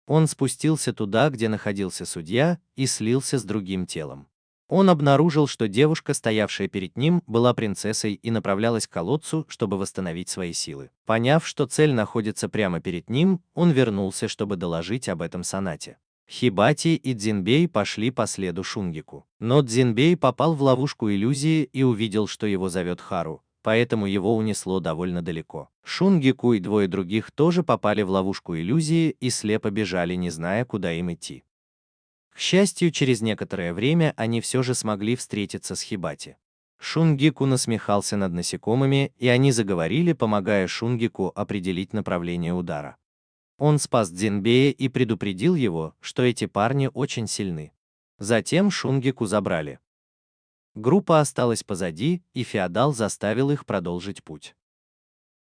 Он спустился туда, где находился судья, и слился с другим телом. Он обнаружил, что девушка, стоявшая перед ним, была принцессой и направлялась к колодцу, чтобы восстановить свои силы. Поняв, что цель находится прямо перед ним, он вернулся, чтобы доложить об этом Санате. Хибати и Дзинбэй пошли по следу Шунгику. Но Дзинбэй попал в ловушку иллюзии и увидел, что его зовет Хару, поэтому его унесло довольно далеко. Шунгику и двое других тоже попали в ловушку иллюзии и слепо бежали, не зная, куда им идти. К счастью, через некоторое время они все же смогли встретиться с Хибати. Шунгику насмехался над насекомыми, и они заговорили, помогая Шунгику определить направление удара. Он спас Дзинбея и предупредил его, что эти парни очень сильны. Затем Шунгику забрали. Группа осталась позади, и феодал заставил их продолжить путь.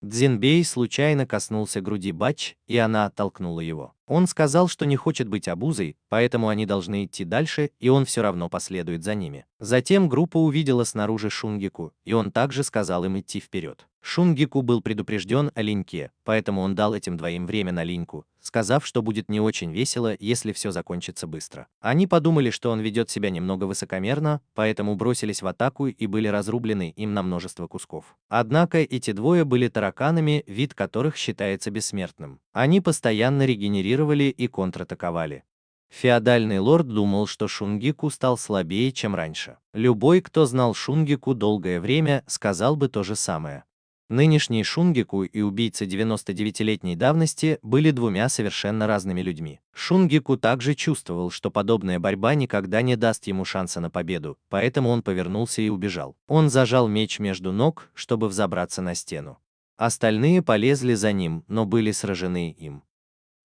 Дзинбей случайно коснулся груди Бач, и она оттолкнула его. Он сказал, что не хочет быть обузой, поэтому они должны идти дальше, и он все равно последует за ними. Затем группа увидела снаружи Шунгику, и он также сказал им идти вперед. Шунгику был предупрежден о линьке, поэтому он дал этим двоим время на линьку, сказав, что будет не очень весело, если все закончится быстро. Они подумали, что он ведет себя немного высокомерно, поэтому бросились в атаку и были разрублены им на множество кусков. Однако эти двое были тараканами, вид которых считается бессмертным. Они постоянно регенерировали и контратаковали. Феодальный лорд думал, что Шунгику стал слабее, чем раньше. Любой, кто знал Шунгику долгое время, сказал бы то же самое. Нынешний Шунгику и убийца 99-летней давности были двумя совершенно разными людьми. Шунгику также чувствовал, что подобная борьба никогда не даст ему шанса на победу, поэтому он повернулся и убежал. Он зажал меч между ног, чтобы взобраться на стену. Остальные полезли за ним, но были сражены им.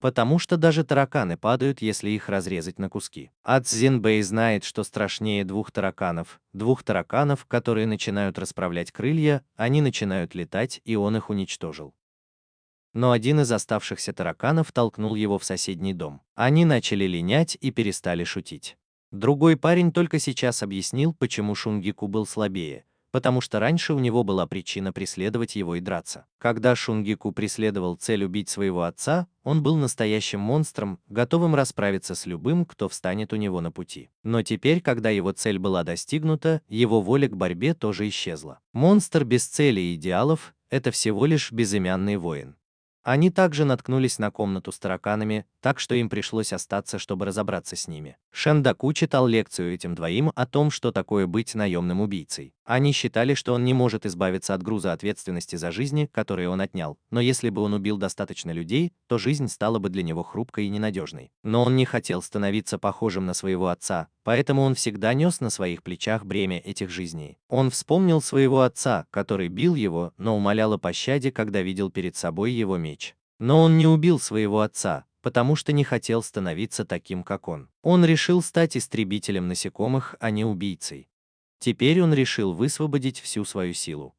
Потому что даже тараканы падают, если их разрезать на куски. А Цзинбэй знает, что страшнее двух тараканов, которые начинают расправлять крылья, они начинают летать, и он их уничтожил. Но один из оставшихся тараканов толкнул его в соседний дом. Они начали линять и перестали шутить. Другой парень только сейчас объяснил, почему Шунгику был слабее, потому что раньше у него была причина преследовать его и драться. Когда Шунгику преследовал цель убить своего отца, он был настоящим монстром, готовым расправиться с любым, кто встанет у него на пути. Но теперь, когда его цель была достигнута, его воля к борьбе тоже исчезла. Монстр без цели и идеалов – это всего лишь безымянный воин. Они также наткнулись на комнату с тараканами, так что им пришлось остаться, чтобы разобраться с ними. Шендаку читал лекцию этим двоим о том, что такое быть наемным убийцей. Они считали, что он не может избавиться от груза ответственности за жизни, которые он отнял, но если бы он убил достаточно людей, то жизнь стала бы для него хрупкой и ненадежной. Но он не хотел становиться похожим на своего отца, поэтому он всегда нес на своих плечах бремя этих жизней. Он вспомнил своего отца, который бил его, но умолял о пощаде, когда видел перед собой его меч. Но он не убил своего отца, потому что не хотел становиться таким, как он. Он решил стать истребителем насекомых, а не убийцей. Теперь он решил высвободить всю свою силу.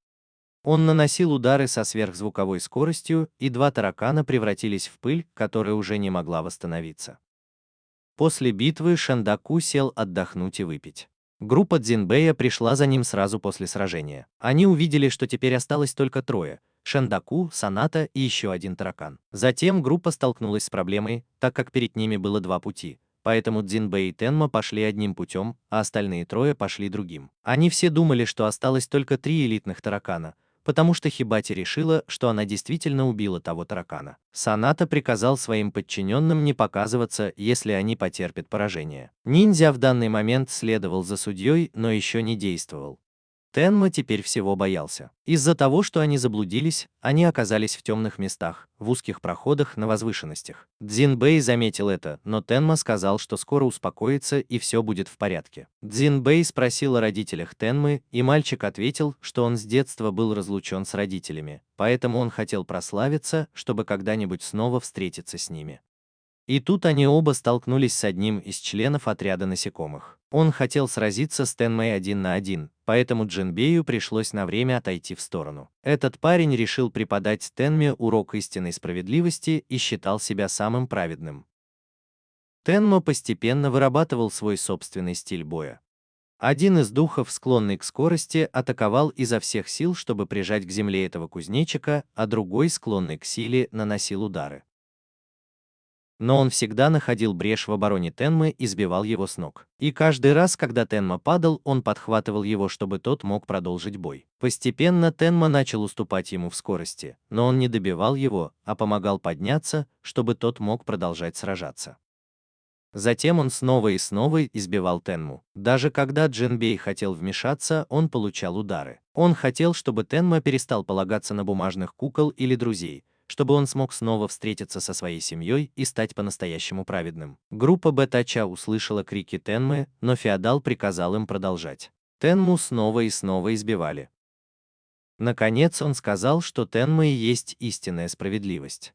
Он наносил удары со сверхзвуковой скоростью, и два таракана превратились в пыль, которая уже не могла восстановиться. После битвы Шендаку сел отдохнуть и выпить. Группа Дзинбэя пришла за ним сразу после сражения. Они увидели, что теперь осталось только трое – Шендаку, Саната и еще один таракан. Затем группа столкнулась с проблемой, так как перед ними было два пути. Поэтому Дзинбэй и Тенма пошли одним путем, а остальные трое пошли другим. Они все думали, что осталось только 3 элитных таракана, потому что Хибати решила, что она действительно убила того таракана. Саната приказал своим подчиненным не показываться, если они потерпят поражение. Ниндзя в данный момент следовал за судьей, но еще не действовал. Тенма теперь всего боялся. Из-за того, что они заблудились, они оказались в темных местах, в узких проходах на возвышенностях. Дзинбэй заметил это, но Тенма сказал, что скоро успокоится и все будет в порядке. Дзинбэй спросил о родителях Тенмы, и мальчик ответил, что он с детства был разлучен с родителями, поэтому он хотел прославиться, чтобы когда-нибудь снова встретиться с ними. И тут они оба столкнулись с одним из членов отряда насекомых. Он хотел сразиться с Тенмой 1 на 1, поэтому Джинбею пришлось на время отойти в сторону. Этот парень решил преподать Тенме урок истинной справедливости и считал себя самым праведным. Тенма постепенно вырабатывал свой собственный стиль боя. Один из духов, склонный к скорости, атаковал изо всех сил, чтобы прижать к земле этого кузнечика, а другой, склонный к силе, наносил удары. Но он всегда находил брешь в обороне Тенмы и сбивал его с ног. И каждый раз, когда Тенма падал, он подхватывал его, чтобы тот мог продолжить бой. Постепенно Тенма начал уступать ему в скорости, но он не добивал его, а помогал подняться, чтобы тот мог продолжать сражаться. Затем он снова и снова избивал Тенму. Даже когда Джинбей хотел вмешаться, он получал удары. Он хотел, чтобы Тенма перестал полагаться на бумажных кукол или друзей, чтобы он смог снова встретиться со своей семьей и стать по-настоящему праведным. Группа Бетача услышала крики Тенмы, но феодал приказал им продолжать. Тенму снова и снова избивали. Наконец он сказал, что Тенма и есть истинная справедливость.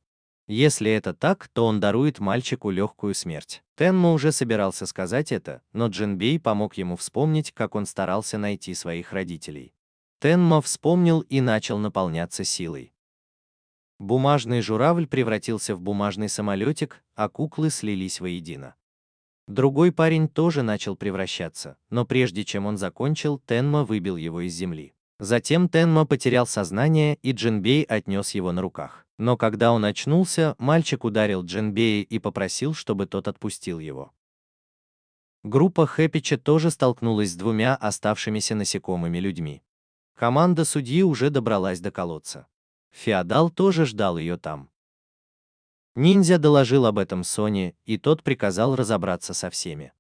Если это так, то он дарует мальчику легкую смерть. Тенма уже собирался сказать это, но Джинбей помог ему вспомнить, как он старался найти своих родителей. Тенма вспомнил и начал наполняться силой. Бумажный журавль превратился в бумажный самолетик, а куклы слились воедино. Другой парень тоже начал превращаться, но прежде чем он закончил, Тенма выбил его из земли. Затем Тенма потерял сознание, и Джинбей отнес его на руках. Но когда он очнулся, мальчик ударил Джинбея и попросил, чтобы тот отпустил его. Группа Хэпича тоже столкнулась с двумя оставшимися насекомыми людьми. Команда судьи уже добралась до колодца. Феодал тоже ждал ее там. Ниндзя доложил об этом Соне, и тот приказал разобраться со всеми.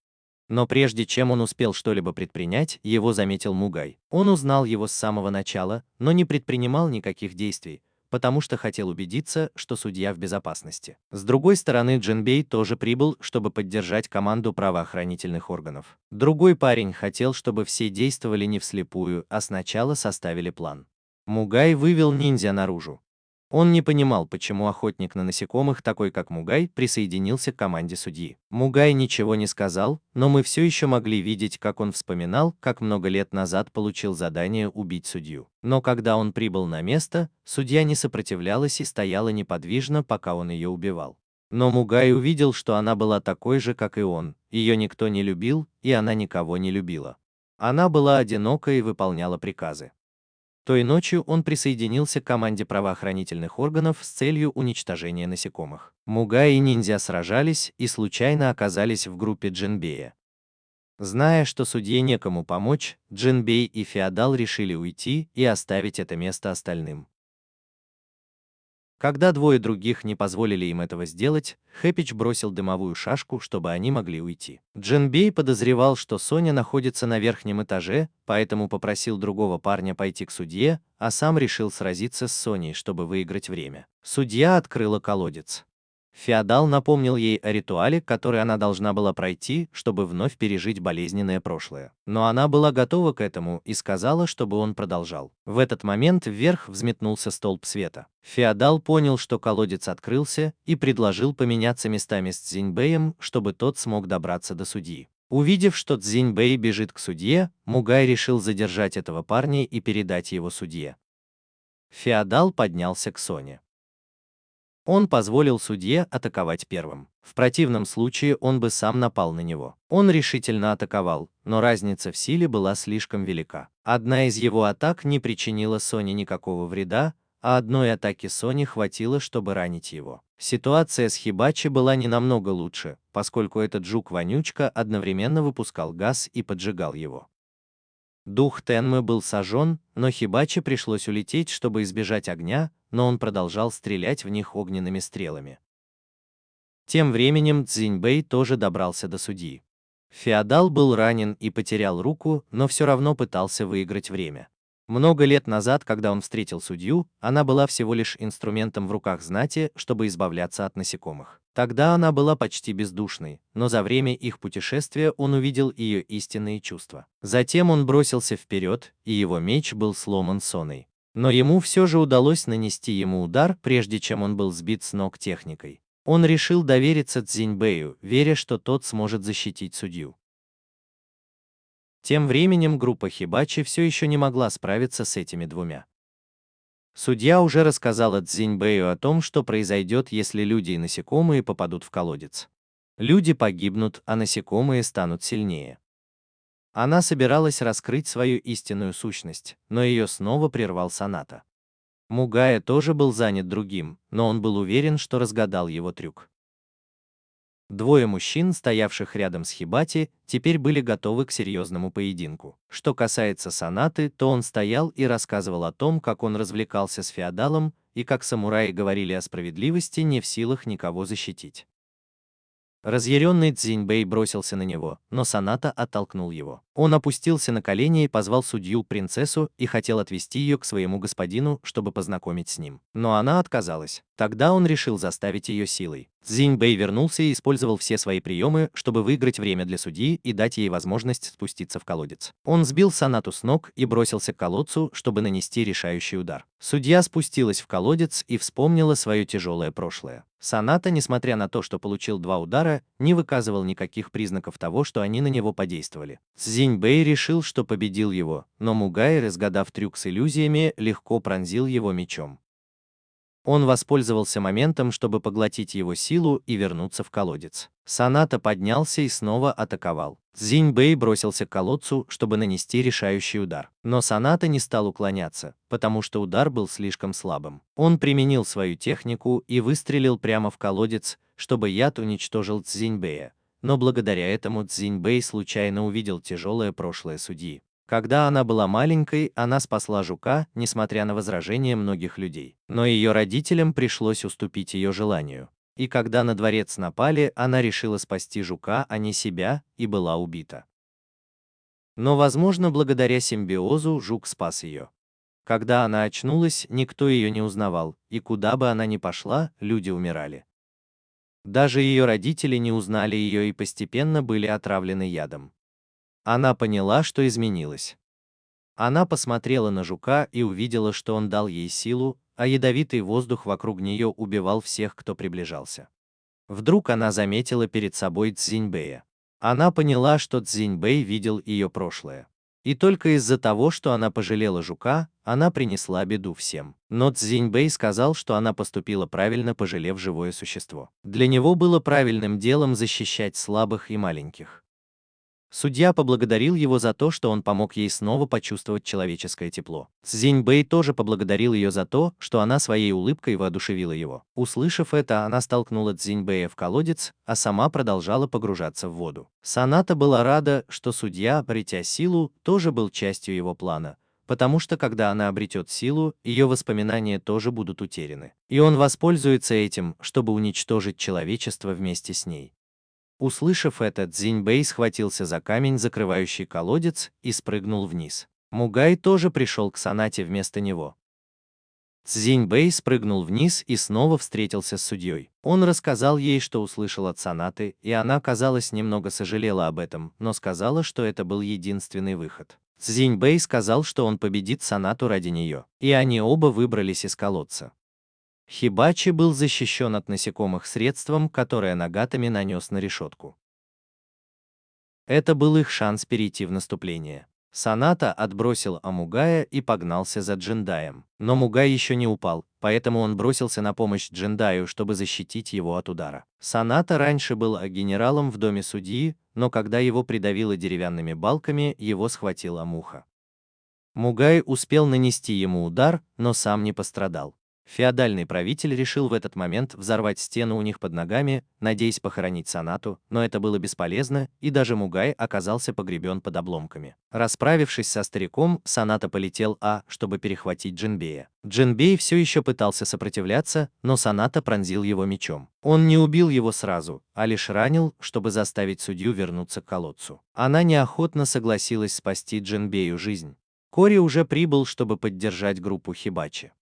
Но прежде чем он успел что-либо предпринять, его заметил Мугай. Он узнал его с самого начала, но не предпринимал никаких действий, потому что хотел убедиться, что судья в безопасности. С другой стороны, Джинбей тоже прибыл, чтобы поддержать команду правоохранительных органов. Другой парень хотел, чтобы все действовали не вслепую, а сначала составили план. Мугай вывел ниндзя наружу. Он не понимал, почему охотник на насекомых, такой как Мугай, присоединился к команде судьи. Мугай ничего не сказал, но мы все еще могли видеть, как он вспоминал, как много лет назад получил задание убить судью. Но когда он прибыл на место, судья не сопротивлялась и стояла неподвижно, пока он ее убивал. Но Мугай увидел, что она была такой же, как и он, ее никто не любил, и она никого не любила. Она была одинока и выполняла приказы. Той ночью он присоединился к команде правоохранительных органов с целью уничтожения насекомых. Мугай и ниндзя сражались и случайно оказались в группе Джинбея. Зная, что судье некому помочь, Джинбей и феодал решили уйти и оставить это место остальным. Когда двое других не позволили им этого сделать, Хэпич бросил дымовую шашку, чтобы они могли уйти. Джинбей подозревал, что Соня находится на верхнем этаже, поэтому попросил другого парня пойти к судье, а сам решил сразиться с Соней, чтобы выиграть время. Судья открыла колодец. Феодал напомнил ей о ритуале, который она должна была пройти, чтобы вновь пережить болезненное прошлое. Но она была готова к этому и сказала, чтобы он продолжал. В этот момент вверх взметнулся столб света. Феодал понял, что колодец открылся, и предложил поменяться местами с Цзиньбэем, чтобы тот смог добраться до судьи. Увидев, что Цзиньбэй бежит к судье, Мугай решил задержать этого парня и передать его судье. Феодал поднялся к Соне. Он позволил судье атаковать первым. В противном случае он бы сам напал на него. Он решительно атаковал, но разница в силе была слишком велика. Одна из его атак не причинила Соне никакого вреда, а одной атаки Сони хватило, чтобы ранить его. Ситуация с Хибачи была не намного лучше, поскольку этот жук-вонючка одновременно выпускал газ и поджигал его. Дух Тенмы был сожжен, но Хибачи пришлось улететь, чтобы избежать огня, но он продолжал стрелять в них огненными стрелами. Тем временем Цзиньбэй тоже добрался до судьи. Феодал был ранен и потерял руку, но все равно пытался выиграть время. Много лет назад, когда он встретил судью, она была всего лишь инструментом в руках знати, чтобы избавляться от насекомых. Тогда она была почти бездушной, но за время их путешествия он увидел ее истинные чувства. Затем он бросился вперед, и его меч был сломан Соной. Но ему все же удалось нанести ему удар, прежде чем он был сбит с ног техникой. Он решил довериться Цзиньбэю, веря, что тот сможет защитить судью. Тем временем группа Хибачи все еще не могла справиться с этими двумя. Судья уже рассказала Цзиньбэю о том, что произойдет, если люди и насекомые попадут в колодец. Люди погибнут, а насекомые станут сильнее. Она собиралась раскрыть свою истинную сущность, но ее снова прервал Соната. Мугая тоже был занят другим, но он был уверен, что разгадал его трюк. Двое мужчин, стоявших рядом с Хибати, теперь были готовы к серьезному поединку. Что касается Сонаты, то он стоял и рассказывал о том, как он развлекался с феодалом, и как самураи говорили о справедливости, не в силах никого защитить. Разъяренный Цзиньбэй бросился на него, но Саната оттолкнул его. Он опустился на колени и позвал судью принцессу и хотел отвести ее к своему господину, чтобы познакомить с ним. Но она отказалась. Тогда он решил заставить ее силой. Цзиньбэй вернулся и использовал все свои приемы, чтобы выиграть время для судьи и дать ей возможность спуститься в колодец. Он сбил Санату с ног и бросился к колодцу, чтобы нанести решающий удар. Судья спустилась в колодец и вспомнила свое тяжелое прошлое. Саната, несмотря на то, что получил 2 удара, не выказывал никаких признаков того, что они на него подействовали. Цзиньбэй решил, что победил его, но Мугай, разгадав трюк с иллюзиями, легко пронзил его мечом. Он воспользовался моментом, чтобы поглотить его силу и вернуться в колодец. Саната поднялся и снова атаковал. Цзиньбэй бросился к колодцу, чтобы нанести решающий удар. Но Саната не стал уклоняться, потому что удар был слишком слабым. Он применил свою технику и выстрелил прямо в колодец, чтобы яд уничтожил Цзиньбэя. Но благодаря этому Цзиньбэй случайно увидел тяжелое прошлое судьи. Когда она была маленькой, она спасла жука, несмотря на возражения многих людей. Но ее родителям пришлось уступить ее желанию. И когда на дворец напали, она решила спасти жука, а не себя, и была убита. Но, возможно, благодаря симбиозу жук спас ее. Когда она очнулась, никто ее не узнавал, и куда бы она ни пошла, люди умирали. Даже ее родители не узнали ее и постепенно были отравлены ядом. Она поняла, что изменилась. Она посмотрела на жука и увидела, что он дал ей силу, а ядовитый воздух вокруг нее убивал всех, кто приближался. Вдруг она заметила перед собой Цзиньбэя. Она поняла, что Цзиньбэй видел ее прошлое. И только из-за того, что она пожалела жука, она принесла беду всем. Но Цзиньбэй сказал, что она поступила правильно, пожалев живое существо. Для него было правильным делом защищать слабых и маленьких. Судья поблагодарил его за то, что он помог ей снова почувствовать человеческое тепло. Цзиньбэй тоже поблагодарил ее за то, что она своей улыбкой воодушевила его. Услышав это, она столкнула Цзиньбэя в колодец, а сама продолжала погружаться в воду. Саната была рада, что судья, обретя силу, тоже был частью его плана, потому что когда она обретет силу, ее воспоминания тоже будут утеряны. И он воспользуется этим, чтобы уничтожить человечество вместе с ней. Услышав это, Цзиньбэй схватился за камень, закрывающий колодец, и спрыгнул вниз. Мугай тоже пришел к Санате вместо него. Цзиньбэй спрыгнул вниз и снова встретился с судьей. Он рассказал ей, что услышал от Санаты, и она, казалось, немного сожалела об этом, но сказала, что это был единственный выход. Цзиньбэй сказал, что он победит Санату ради нее, и они оба выбрались из колодца. Хибачи был защищен от насекомых средством, которое Нагатами нанес на решетку. Это был их шанс перейти в наступление. Саната отбросил Амугая и погнался за Джиндаем. Но Мугай еще не упал, поэтому он бросился на помощь Джиндаю, чтобы защитить его от удара. Саната раньше был генералом в доме судьи, но когда его придавило деревянными балками, его схватила муха. Мугай успел нанести ему удар, но сам не пострадал. Феодальный правитель решил в этот момент взорвать стену у них под ногами, надеясь похоронить Санату, но это было бесполезно, и даже Мугай оказался погребен под обломками. Расправившись со стариком, Саната полетел чтобы перехватить Джинбея. Джинбей все еще пытался сопротивляться, но Саната пронзил его мечом. Он не убил его сразу, а лишь ранил, чтобы заставить судью вернуться к колодцу. Она неохотно согласилась спасти Джинбею жизнь. Кори уже прибыл, чтобы поддержать группу Хибачи.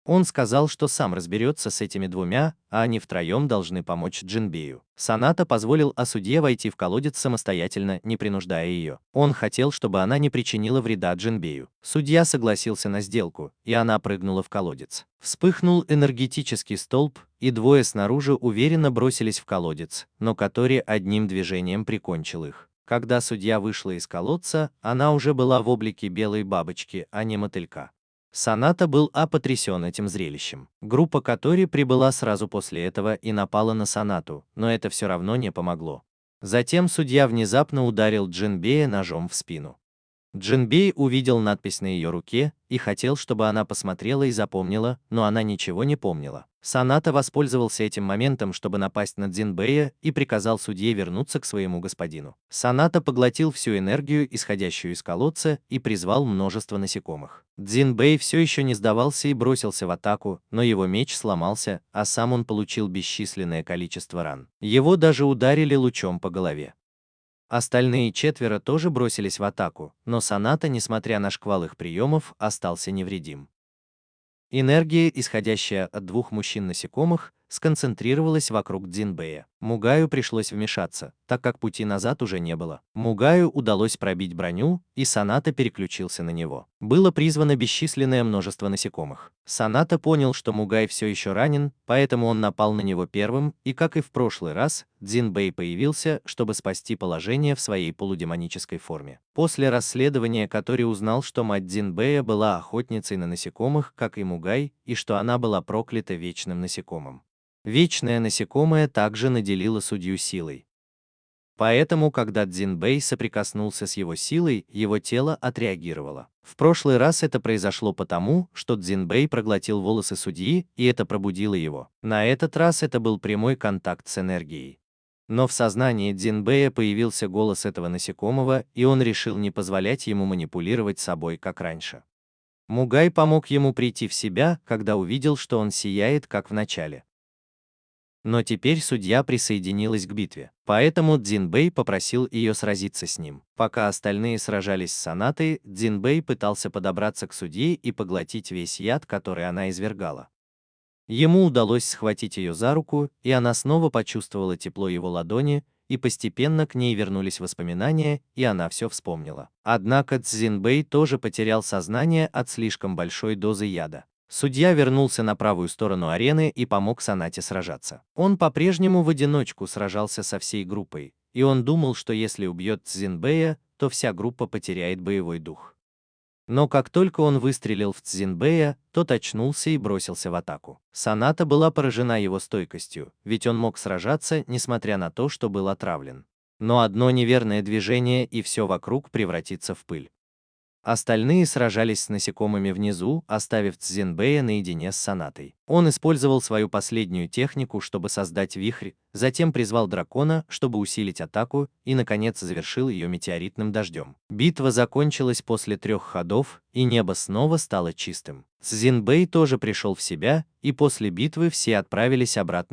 Он сказал, что сам разберется с этими двумя, а они втроем должны помочь Джинбею. Саната позволил судье войти в колодец самостоятельно, не принуждая ее. Он хотел, чтобы она не причинила вреда Джинбею. Судья согласился на сделку, и она прыгнула в колодец. Вспыхнул энергетический столб, и двое снаружи уверенно бросились в колодец, но Катори одним движением прикончил их. Когда судья вышла из колодца, она уже была в облике белой бабочки, а не мотылька. Саната был потрясен этим зрелищем. Группа Катори прибыла сразу после этого и напала на Санату, но это все равно не помогло. Затем судья внезапно ударил Джинбея ножом в спину. Джинбей увидел надпись на ее руке и хотел, чтобы она посмотрела и запомнила, но она ничего не помнила. Саната воспользовался этим моментом, чтобы напасть на Цзинбэя и приказал судье вернуться к своему господину. Саната поглотил всю энергию, исходящую из колодца, и призвал множество насекомых. Цзинбэй все еще не сдавался и бросился в атаку, но его меч сломался, а сам он получил бесчисленное количество ран. Его даже ударили лучом по голове. Остальные четверо тоже бросились в атаку, но Саната, несмотря на шквал их приемов, остался невредим. Энергия, исходящая от двух мужчин-насекомых, сконцентрировалась вокруг Цзинбэя. Мугаю пришлось вмешаться, так как пути назад уже не было. Мугаю удалось пробить броню, и Саната переключился на него. Было призвано бесчисленное множество насекомых. Саната понял, что Мугай все еще ранен, поэтому он напал на него первым, и, как и в прошлый раз, Цзинбэй появился, чтобы спасти положение в своей полудемонической форме. После расследования Катори узнал, что мать Цзинбэя была охотницей на насекомых, как и Мугай, и что она была проклята вечным насекомым. Вечное насекомое также наделило судью силой. Поэтому, когда Цзинбэй соприкоснулся с его силой, его тело отреагировало. В прошлый раз это произошло потому, что Цзинбэй проглотил волосы судьи, и это пробудило его. На этот раз это был прямой контакт с энергией. Но в сознании Цзинбэя появился голос этого насекомого, и он решил не позволять ему манипулировать собой, как раньше. Мугай помог ему прийти в себя, когда увидел, что он сияет, как в начале. Но теперь судья присоединилась к битве, поэтому Цзинбэй попросил ее сразиться с ним. Пока остальные сражались с Санатой, Цзинбэй пытался подобраться к судье и поглотить весь яд, который она извергала. Ему удалось схватить ее за руку, и она снова почувствовала тепло его ладони, и постепенно к ней вернулись воспоминания, и она все вспомнила. Однако Цзинбэй тоже потерял сознание от слишком большой дозы яда. Судья вернулся на правую сторону арены и помог Санате сражаться. Он по-прежнему в одиночку сражался со всей группой, и он думал, что если убьет Цзинбэя, то вся группа потеряет боевой дух. Но как только он выстрелил в Цзинбэя, тот очнулся и бросился в атаку. Саната была поражена его стойкостью, ведь он мог сражаться, несмотря на то, что был отравлен. Но одно неверное движение, и все вокруг превратится в пыль. Остальные сражались с насекомыми внизу, оставив Цзинбэя наедине с Санатой. Он использовал свою последнюю технику, чтобы создать вихрь, затем призвал дракона, чтобы усилить атаку, и, наконец, завершил ее метеоритным дождем. Битва закончилась после 3 ходов, и небо снова стало чистым. Цзинбэй тоже пришел в себя, и после битвы все отправились обратно